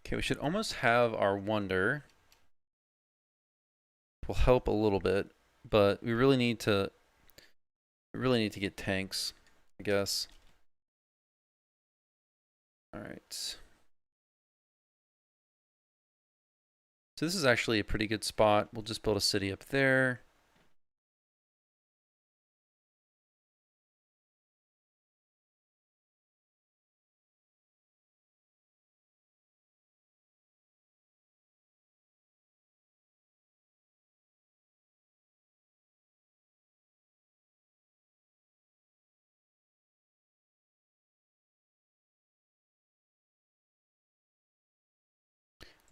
Okay, we should almost have our wonder. Will help a little bit, but we really need to get tanks, I guess. All right. So this is actually a pretty good spot. We'll just build a city up there.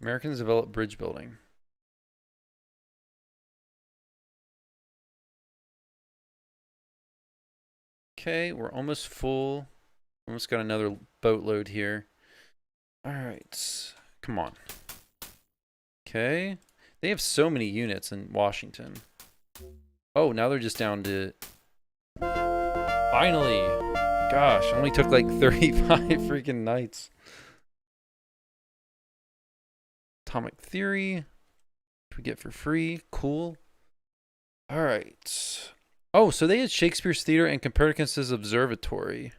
Americans develop bridge building. Okay, we're almost full. Almost got another boatload here. All right, come on. Okay, they have so many units in Washington. Oh, now they're just down to. Finally, gosh, only took like 35 freaking nights. Atomic Theory, which we get for free. Cool. All right. Oh, so they had Shakespeare's Theater and Copernicus's Observatory.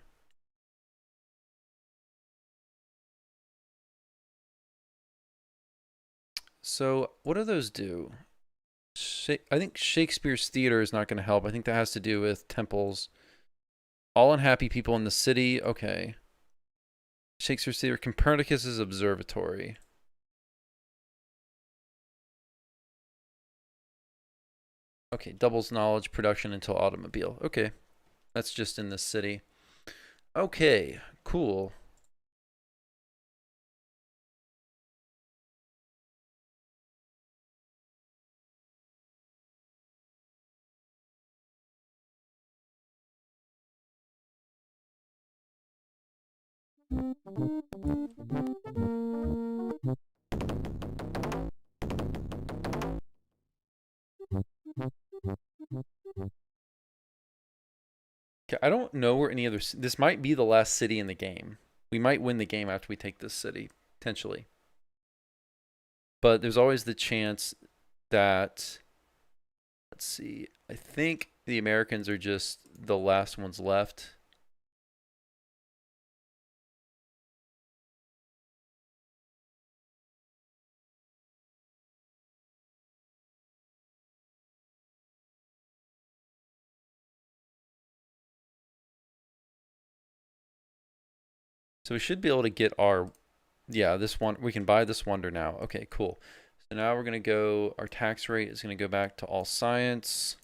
So what do those do? I think Shakespeare's Theater is not going to help. I think that has to do with temples. All unhappy people in the city. Okay. Shakespeare's Theater, Copernicus's Observatory. Okay, doubles knowledge production until automobile. Okay. That's just in this city. Okay, cool. Okay, I don't know where any other. This might be the last city in the game. We might win the game after we take this city, potentially. But there's always the chance that. Let's see. I think the Americans are just the last ones left. So we should be able to get our. Yeah, this one. We can buy this wonder now. Okay, cool. So now we're going to go. Our tax rate is going to go back to all science.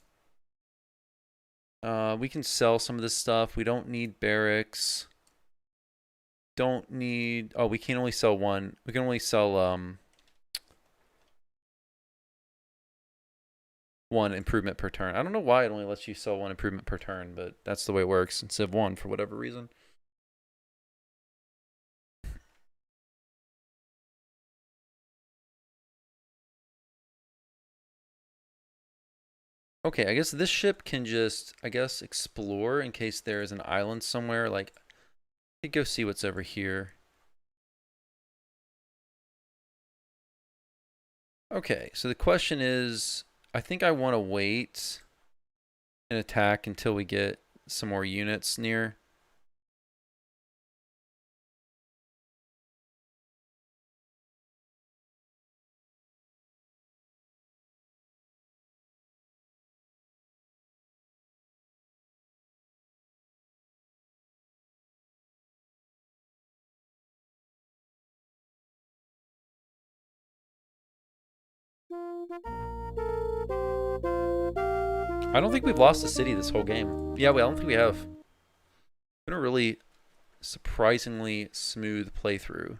We can sell some of this stuff. We don't need barracks. Don't need. Oh, we can only sell one. We can only sell one improvement per turn. I don't know why it only lets you sell one improvement per turn, but that's the way it works in Civ 1 for whatever reason. Okay, I guess this ship can just, I guess, explore in case there is an island somewhere. Like, I could go see what's over here. Okay, so the question is, I think I want to wait and attack until we get some more units near. I don't think we've lost a city this whole game. Yeah, I don't think we have. Been a really surprisingly smooth playthrough.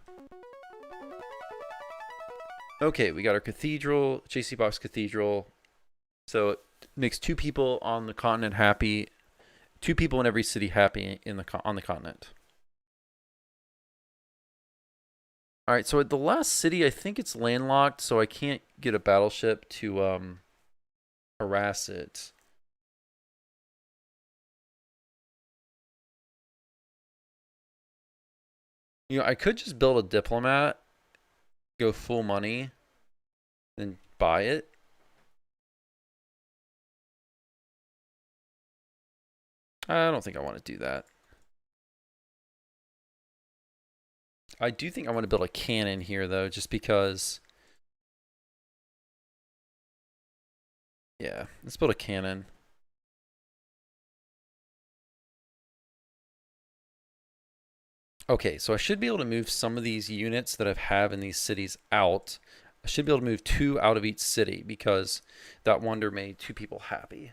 Okay, we got our cathedral, JC Box Cathedral. So it makes two people on the continent happy, two people in every city happy in on the continent. All right, so at the last city, I think it's landlocked, so I can't get a battleship to harass it. You know, I could just build a diplomat, go full money, then buy it. I don't think I want to do that. I do think I want to build a cannon here, though, just because. Yeah, let's build a cannon. Okay, so I should be able to move some of these units that I have in these cities out. I should be able to move two out of each city because that wonder made two people happy.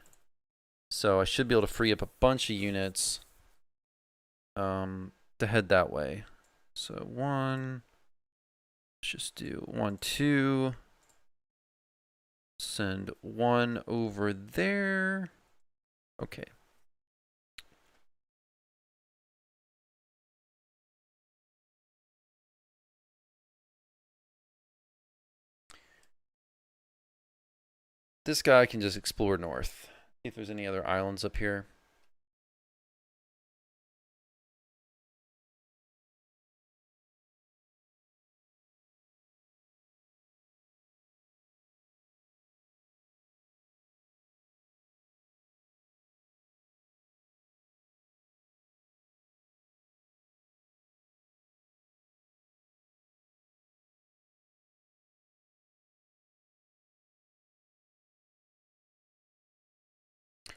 So I should be able to free up a bunch of units to head that way. So 1, Let's just do 1, 2. Send 1 over there. Okay. This guy can just explore north. See if there's any other islands up here.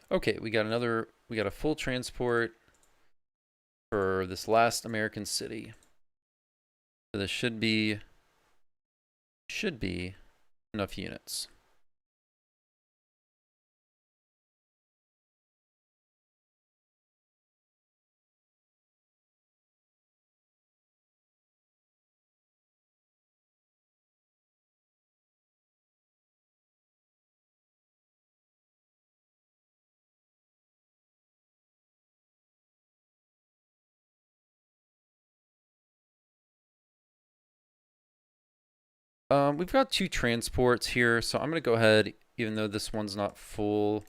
Okay, we got a full transport for this last American city. So this should be enough units. We've got 2 transports here, so I'm gonna go ahead, even though this one's not full,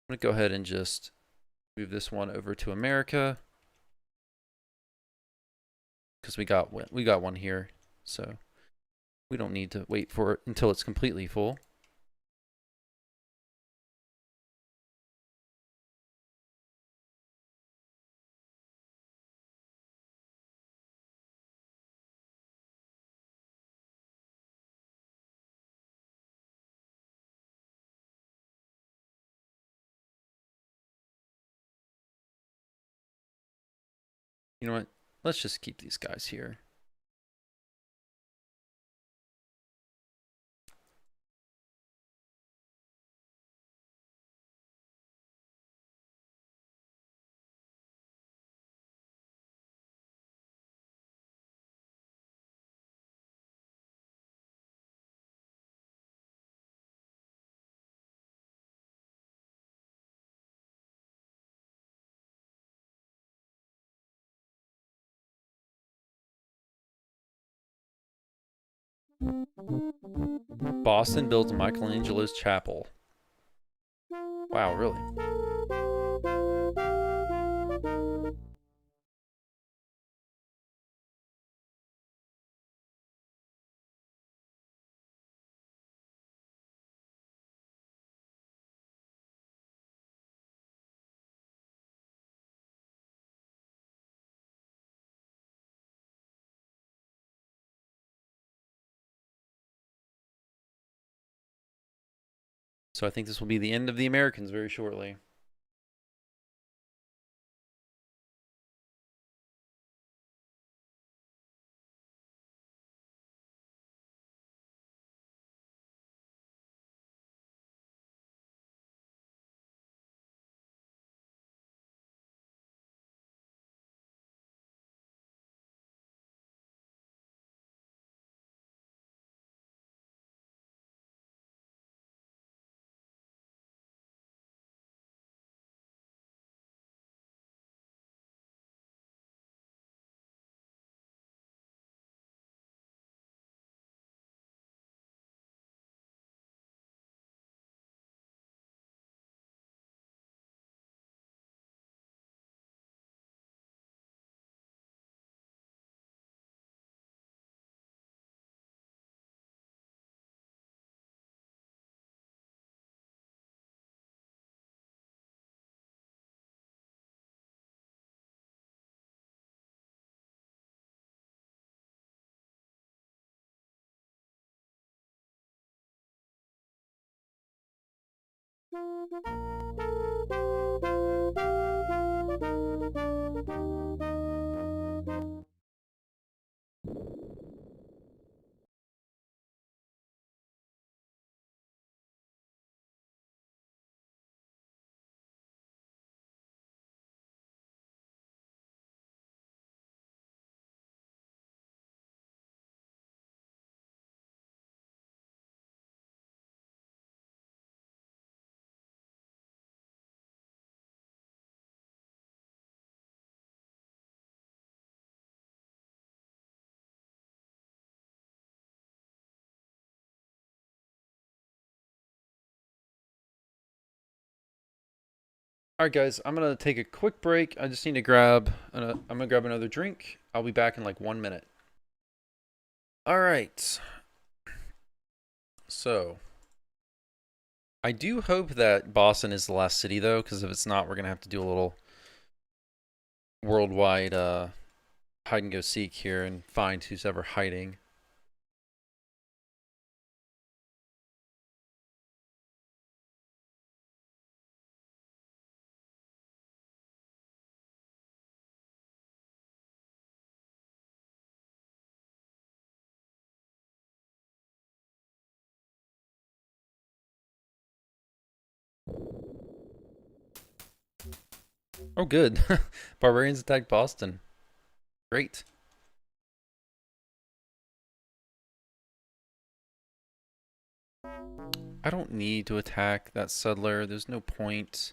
I'm gonna go ahead and just move this one over to America because we got one here, so we don't need to wait for it until it's completely full. You know what? Let's just keep these guys here. Boston builds Michelangelo's chapel. Wow, really? So I think this will be the end of the Americans very shortly. All right, guys, I'm gonna take a quick break. I just need to grab. I'm gonna grab another drink. I'll be back in like 1 minute. All right. So I do hope that Boston is the last city though, because if it's not, we're gonna have to do a little worldwide hide and go seek here and find who's ever hiding. Oh, good. Barbarians attacked Boston. Great. I don't need to attack that settler. There's no point.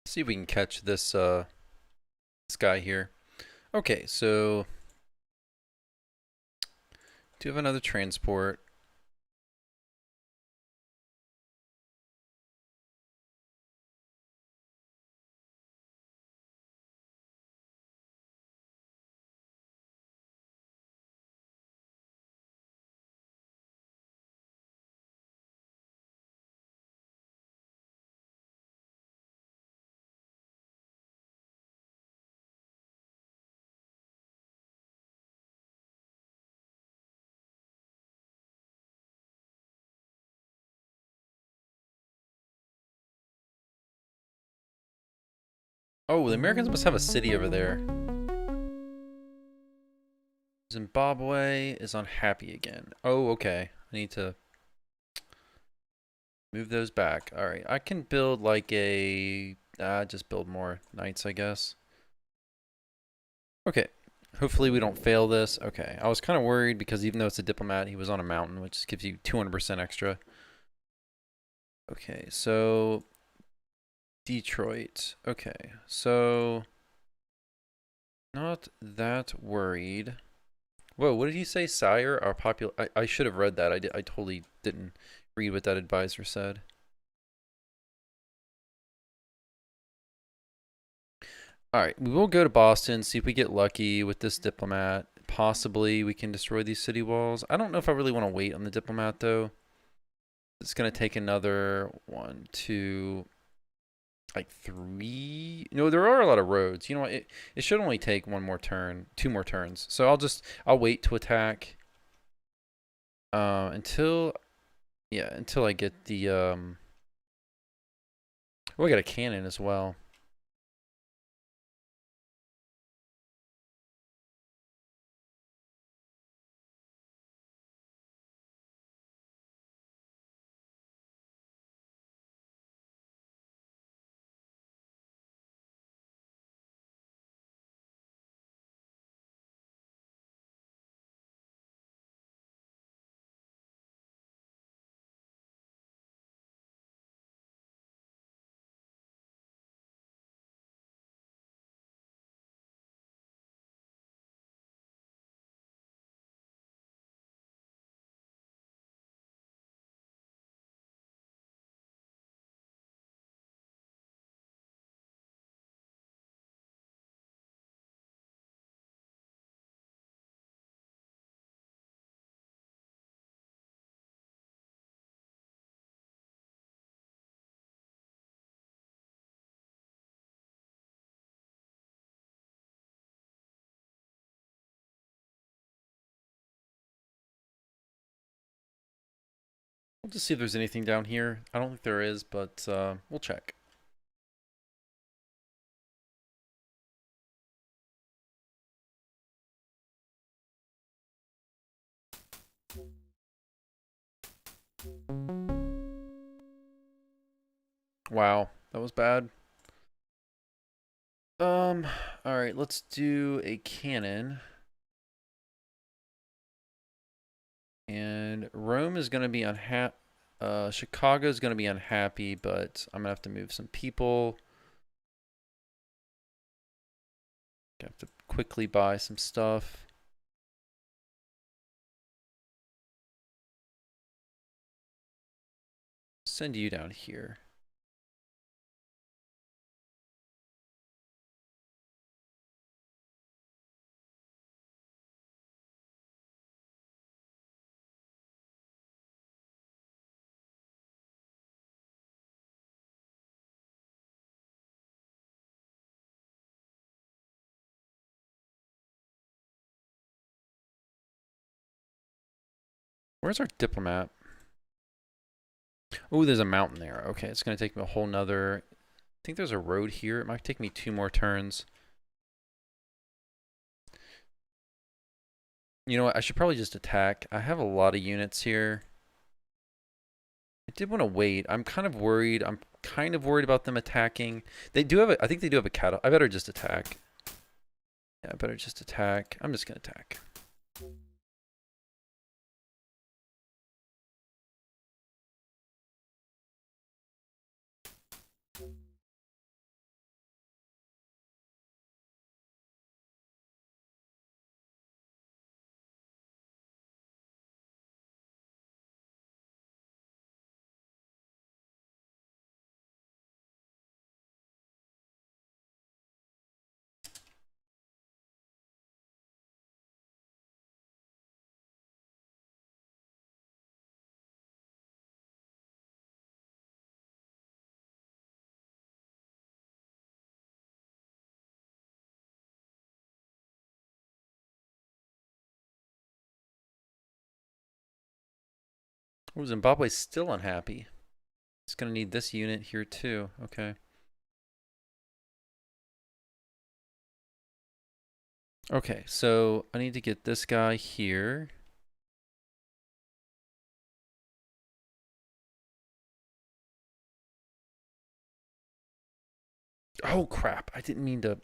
Let's see if we can catch this guy here. Okay, so do you have another transport? Oh, the Americans must have a city over there. Zimbabwe is unhappy again. Oh, okay. I need to move those back. All right, I can build like just build more knights, I guess. Okay. Hopefully we don't fail this. Okay. I was kind of worried because even though it's a diplomat, he was on a mountain, which gives you 200% extra. Okay, so Detroit. Okay, so not that worried. Whoa, what did he say? Sire, our popular. I should have read that. I totally didn't read what that advisor said. All right, we will go to Boston, see if we get lucky with this diplomat. Possibly we can destroy these city walls. I don't know if I really want to wait on the diplomat though. It's gonna take another one, two, like three. No, there are a lot of roads. You know what? It should only take one more turn, two more turns. So I'll wait to attack until yeah, until I get the oh, I got a cannon as well. We'll just see if there's anything down here. I don't think there is, but we'll check. Wow, that was bad. Um, all right, let's do a cannon. And Rome is going to be unhappy. Chicago is going to be unhappy, but I'm going to have to move some people. Have to quickly buy some stuff. Send you down here. Where's our diplomat? Oh, there's a mountain there. Okay, it's going to take me a whole nother... I think there's a road here. It might take me 2 more turns. You know what? I should probably just attack. I have a lot of units here. I did want to wait. I'm kind of worried. I'm kind of worried about them attacking. They do have a... I think they do have a cattle. I better just attack. Yeah, I better just attack. I'm just going to attack. Oh, Zimbabwe's still unhappy. It's going to need this unit here too. Okay. Okay, so I need to get this guy here. Oh, crap. I didn't mean to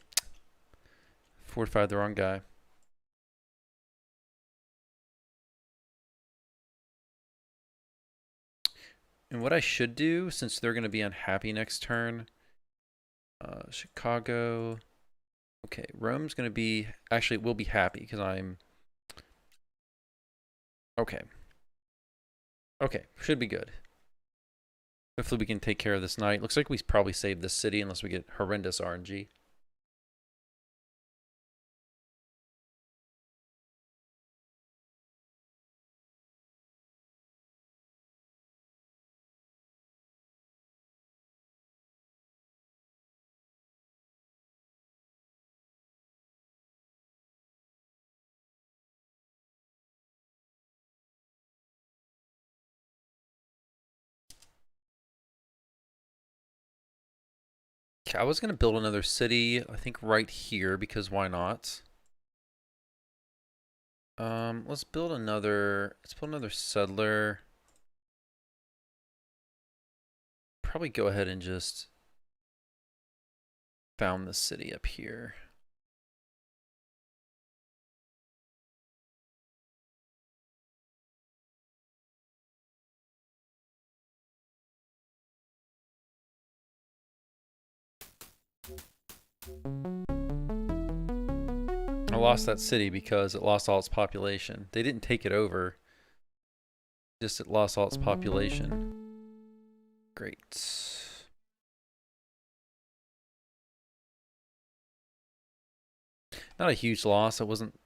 fortify the wrong guy. And what I should do, since they're going to be unhappy next turn, Chicago. Okay, Rome's going to be, actually, will be happy because I'm, okay. Okay, should be good. Hopefully we can take care of this knight. Looks like we probably saved this city unless we get horrendous RNG. Okay, I was going to build another city, I think right here, because why not? Let's build another settler. Probably go ahead and just found the city up here. I lost that city because it lost all its population. They didn't take it over, just it lost all its population. Great. Not a huge loss. It wasn't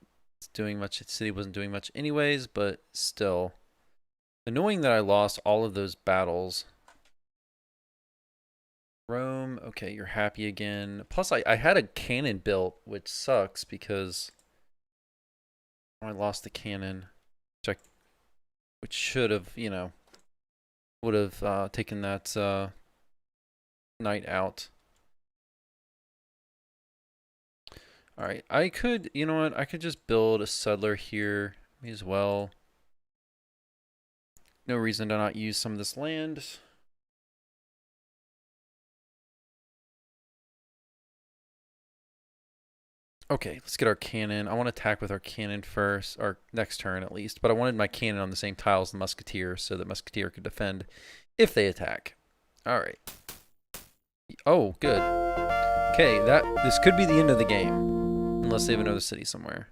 doing much. The city wasn't doing much anyways, but still. Annoying that I lost all of those battles. Rome, okay, you're happy again. Plus, I had a cannon built, which sucks because I lost the cannon, which should have, you know, would have taken that knight out. All right, I could, you know what? I could just build a settler here as well. No reason to not use some of this land. Okay, let's get our cannon. I want to attack with our cannon first, or next turn at least. But I wanted my cannon on the same tile as the musketeer, so that musketeer could defend if they attack. All right. Oh, good. Okay, this could be the end of the game, unless they have another city somewhere.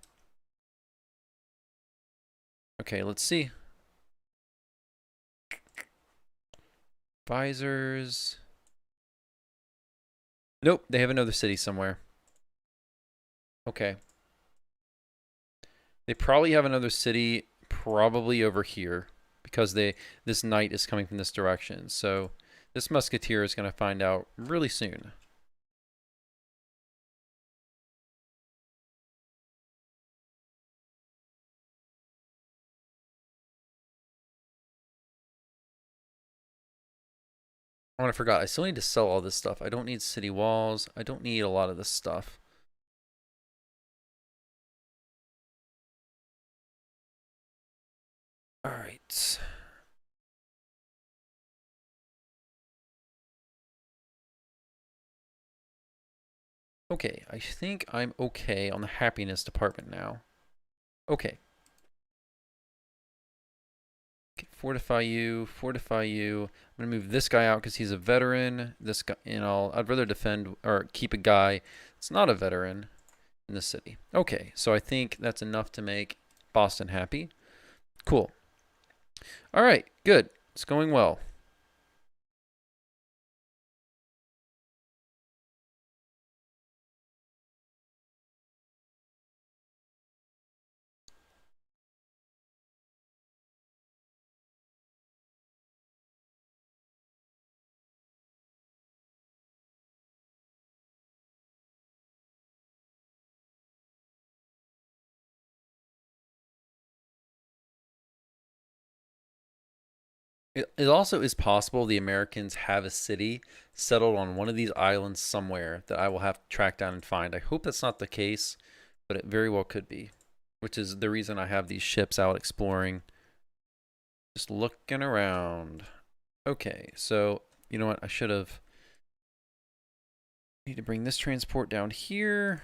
Okay, let's see. Visors. Nope, they have another city somewhere. Okay. They probably have another city probably over here because this knight is coming from this direction. So this musketeer is going to find out really soon. Oh, I forgot. I still need to sell all this stuff. I don't need city walls. I don't need a lot of this stuff. All right. Okay, I think I'm okay on the happiness department now. Okay. Fortify you, fortify you. I'm gonna move this guy out because he's a veteran. This guy, I'd rather defend or keep a guy that's not a veteran in the city. Okay, so I think that's enough to make Boston happy. Cool. All right, good. It's going well. It also is possible the Americans have a city settled on one of these islands somewhere that I will have to track down and find. I hope that's not the case, but it very well could be, which is the reason I have these ships out exploring, just looking around. Okay, so you know what? I should have. Need to bring this transport down here.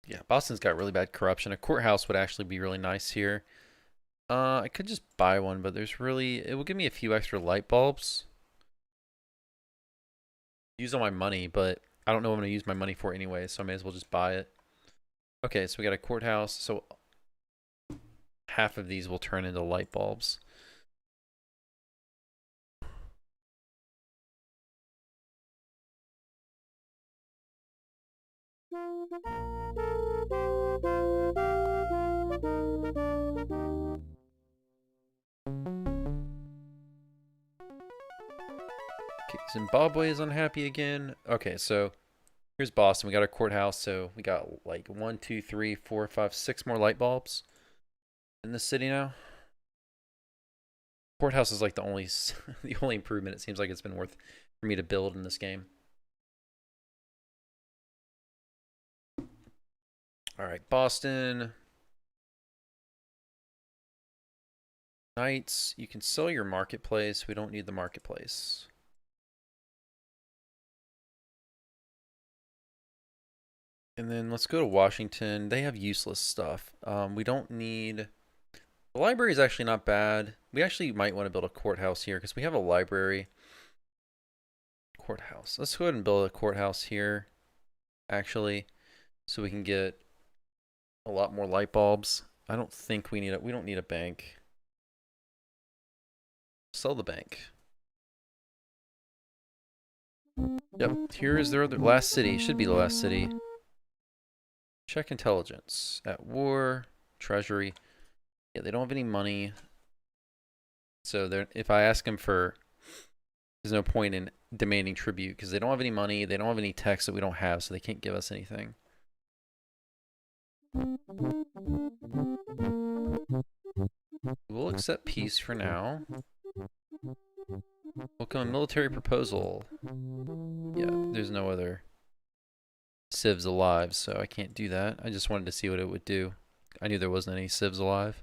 Yeah, Boston's got really bad corruption. A courthouse would actually be really nice here. I could just buy one, but it will give me a few extra light bulbs. Use all my money, but I don't know what I'm going to use my money for anyway, so I may as well just buy it. Okay, so we got a courthouse, so half of these will turn into light bulbs. Okay, Zimbabwe is unhappy again. Okay, so here's Boston. We got our courthouse, so we got like 1, 2, 3, 4, 5, 6 more light bulbs in the city now. Courthouse is like the only the only improvement it seems like it's been worth for me to build in this game. All right, Boston. Knights, you can sell your marketplace. We don't need the marketplace. And then let's go to Washington. They have useless stuff. We don't need... The library is actually not bad. We actually might want to build a courthouse here because we have a library. Courthouse. Let's go ahead and build a courthouse here, actually, so we can get a lot more light bulbs. I don't think we need it. We don't need a bank. Sell the bank. Yep, here is their last city. Should be the last city. Check intelligence. At war, treasury. Yeah, they don't have any money. So if I ask them for there's no point in demanding tribute because they don't have any money, they don't have any techs that we don't have, so they can't give us anything. We'll accept peace for now. Welcome military proposal. Yeah, there's no other civs alive, so I can't do that. I just wanted to see what it would do. I knew there wasn't any civs alive.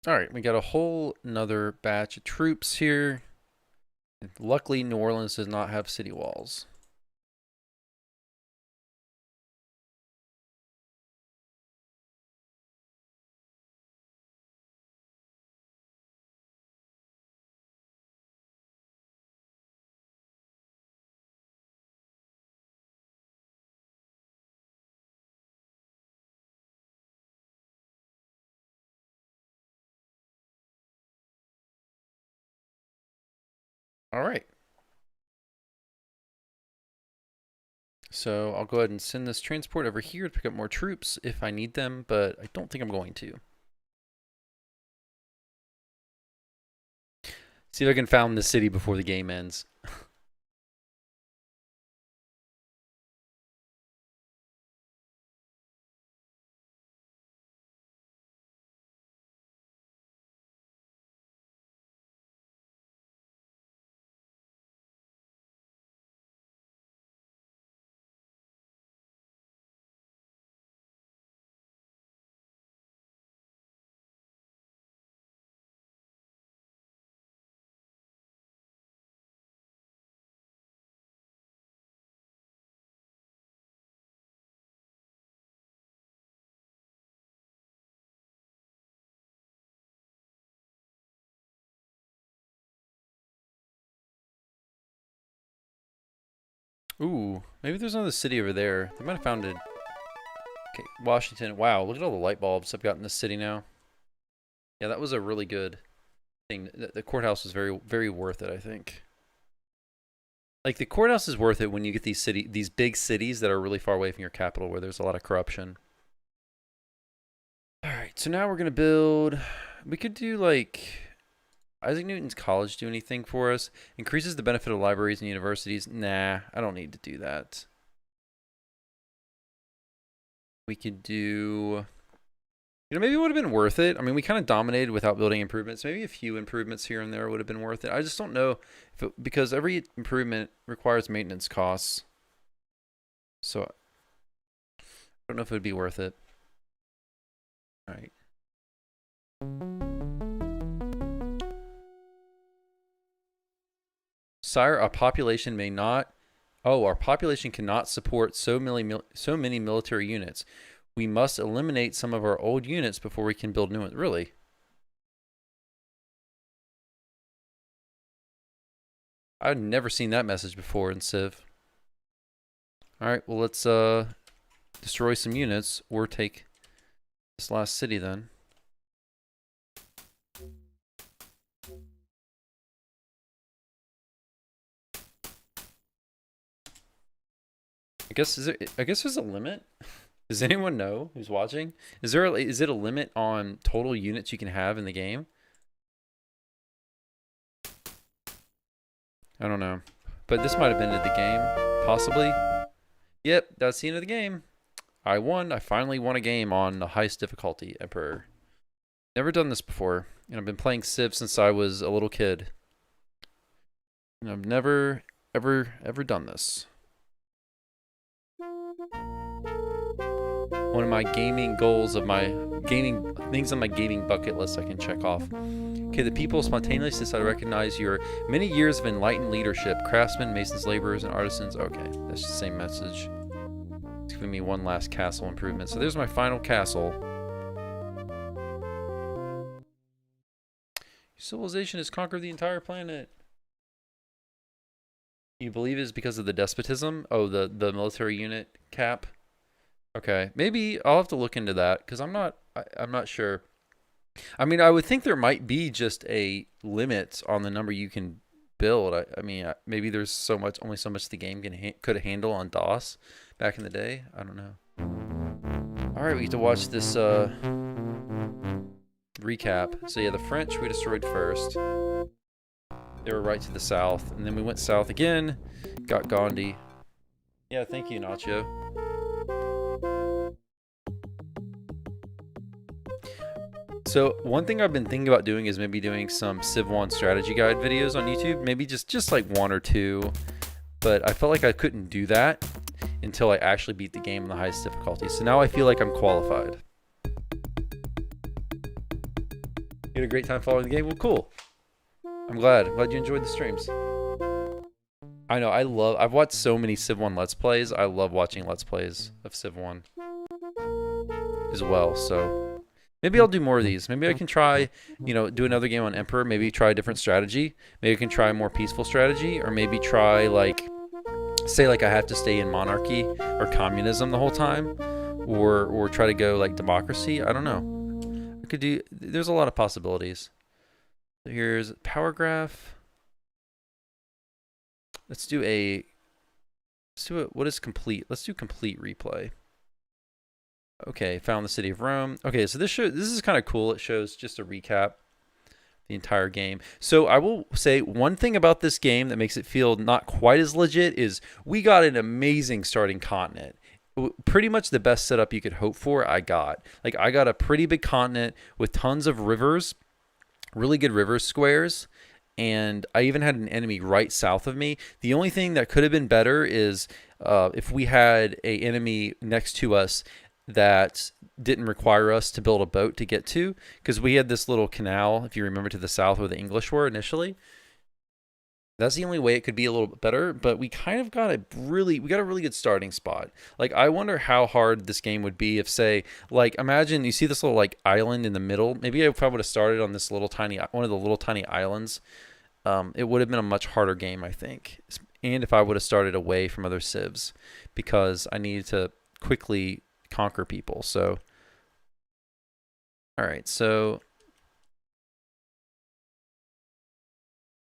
All right, we got a whole another batch of troops here. Luckily, New Orleans does not have city walls. All right. So I'll go ahead and send this transport over here to pick up more troops if I need them, but I don't think I'm going to. See if I can found the city before the game ends. Ooh, maybe there's another city over there. They might have found it. Okay, Washington. Wow, look at all the light bulbs I've got in this city now. Yeah, that was a really good thing. The courthouse was very, very worth it, I think. Like the courthouse is worth it when you get these big cities that are really far away from your capital where there's a lot of corruption. All right, so now we're gonna build. We could do like Isaac Newton's college do anything for us? Increases the benefit of libraries and universities. Nah, I don't need to do that. We could do. Maybe it would have been worth it. I mean, we kind of dominated without building improvements. Maybe a few improvements here and there would have been worth it. I just don't know if it, because every improvement requires maintenance costs. So I don't know if it would be worth it. All right. Sire, our population may not. Oh, our population cannot support so many military units. We must eliminate some of our old units before we can build new ones. Really? I've never seen that message before in Civ. All right, well let's destroy some units or take this last city then. I guess there's a limit. Does anyone know who's watching? Is it a limit on total units you can have in the game? I don't know. But this might have been the game, possibly. Yep, that's the end of the game. I won. I finally won a game on the highest difficulty, Emperor. Never done this before, and I've been playing Civ since I was a little kid. And I've never, ever done this. One of my gaming goals of my gaming things on my gaming bucket list I can check off. Okay, the people spontaneously decide to recognize your many years of enlightened leadership, craftsmen, masons, laborers, and artisans. Okay, that's the same message. It's giving me one last castle improvement. So there's my final castle. Civilization has conquered the entire planet. You believe it is because of the despotism? Oh, the military unit cap? Okay, maybe I'll have to look into that because I'm not sure. I mean, I would think there might be just a limit on the number you can build. I mean, maybe there's so much, only so much the game could handle on DOS back in the day. I don't know. All right, we get to watch this recap. So yeah, the French we destroyed first. They were right to the south, and then we went south again, got Gandhi. Yeah, thank you, Nacho. So one thing I've been thinking about doing is maybe doing some Civ 1 strategy guide videos on YouTube. Maybe just like one or two. But I felt like I couldn't do that until I actually beat the game in the highest difficulty. So now I feel like I'm qualified. You had a great time following the game? Well, cool. I'm glad. I'm glad you enjoyed the streams. I know, I've watched so many Civ 1 Let's Plays. I love watching Let's Plays of Civ 1 as well, so maybe I'll do more of these. Maybe I can try, do another game on Emperor, maybe try a different strategy. Maybe I can try a more peaceful strategy, or maybe try, say I have to stay in monarchy or communism the whole time, or try to go, democracy. I don't know. There's a lot of possibilities. Here's power graph. Let's do what is complete? Let's do complete replay. Okay, found the city of Rome. Okay, so this is kind of cool. It shows just a recap the entire game. So I will say one thing about this game that makes it feel not quite as legit is we got an amazing starting continent. Pretty much the best setup you could hope for, I got. I got a pretty big continent with tons of rivers, really good river squares. And I even had an enemy right south of me. The only thing that could have been better is if we had an enemy next to us that didn't require us to build a boat to get to, because we had this little canal, if you remember, to the south where the English were initially. That's the only way it could be a little bit better, but we kind of got a really good starting spot. I wonder how hard this game would be if, say, imagine you see this little island in the middle. Maybe if I would have started on this one of the little tiny islands, it would have been a much harder game, I think. And if I would have started away from other civs, because I needed to quickly conquer people. So, all right, so,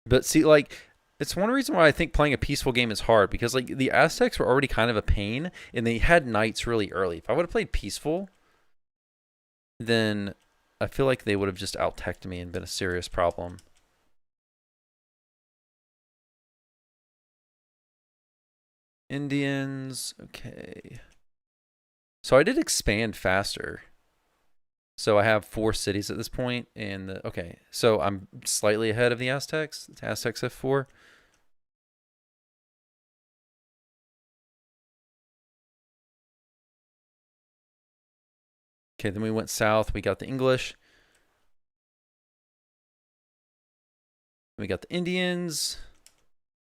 but see, it's one reason why I think playing a peaceful game is hard, because the Aztecs were already kind of a pain and they had knights really early. If I would have played peaceful, then I feel like they would have just out-teched me and been a serious problem. Indians, okay. So I did expand faster. So I have 4 cities at this point, and okay, so I'm slightly ahead of the Aztecs. The Aztecs have 4. Okay, then we went south. We got the English. We got the Indians.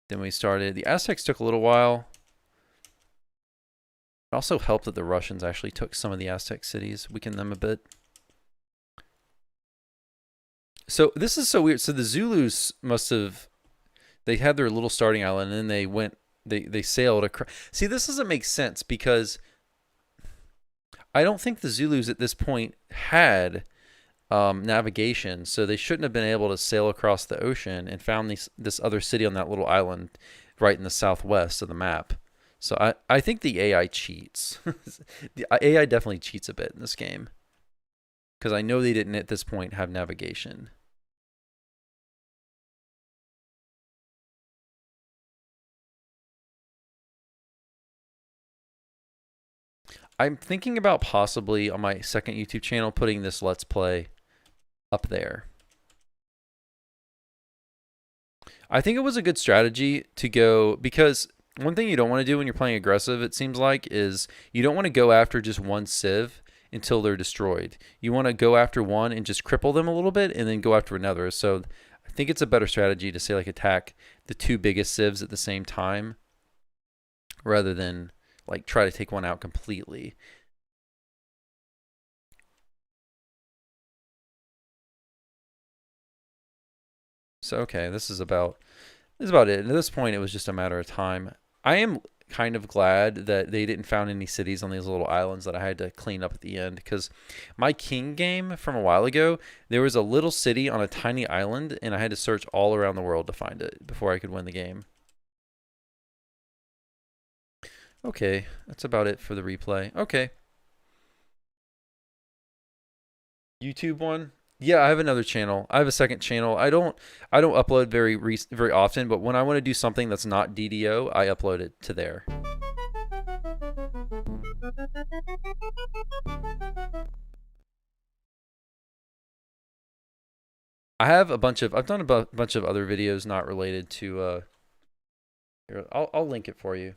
Then we started. The Aztecs took a little while. It also helped that the Russians actually took some of the Aztec cities, weakened them a bit. So this is so weird. So the Zulus they had their little starting island, and then they sailed across. See, this doesn't make sense, because I don't think the Zulus at this point had navigation, so they shouldn't have been able to sail across the ocean and found this other city on that little island right in the southwest of the map. So I think the AI cheats. The AI definitely cheats a bit in this game, because I know they didn't at this point have navigation. I'm thinking about possibly on my second YouTube channel putting this Let's Play up there. I think it was a good strategy to go, because one thing you don't want to do when you're playing aggressive, it seems like, is you don't want to go after just one civ until they're destroyed. You want to go after one and just cripple them a little bit, and then go after another. So I think it's a better strategy to, say, attack the 2 biggest civs at the same time, rather than try to take one out completely. So okay, this is about it. At this point, it was just a matter of time. I am kind of glad that they didn't found any cities on these little islands that I had to clean up at the end. Because my King game from a while ago, there was a little city on a tiny island, and I had to search all around the world to find it before I could win the game. Okay, that's about it for the replay. Okay. YouTube one? Yeah, I have another channel. I have a second channel. I don't upload very often, but when I want to do something that's not DDO, I upload it to there. I've done a bunch of other videos not related to here, I'll link it for you.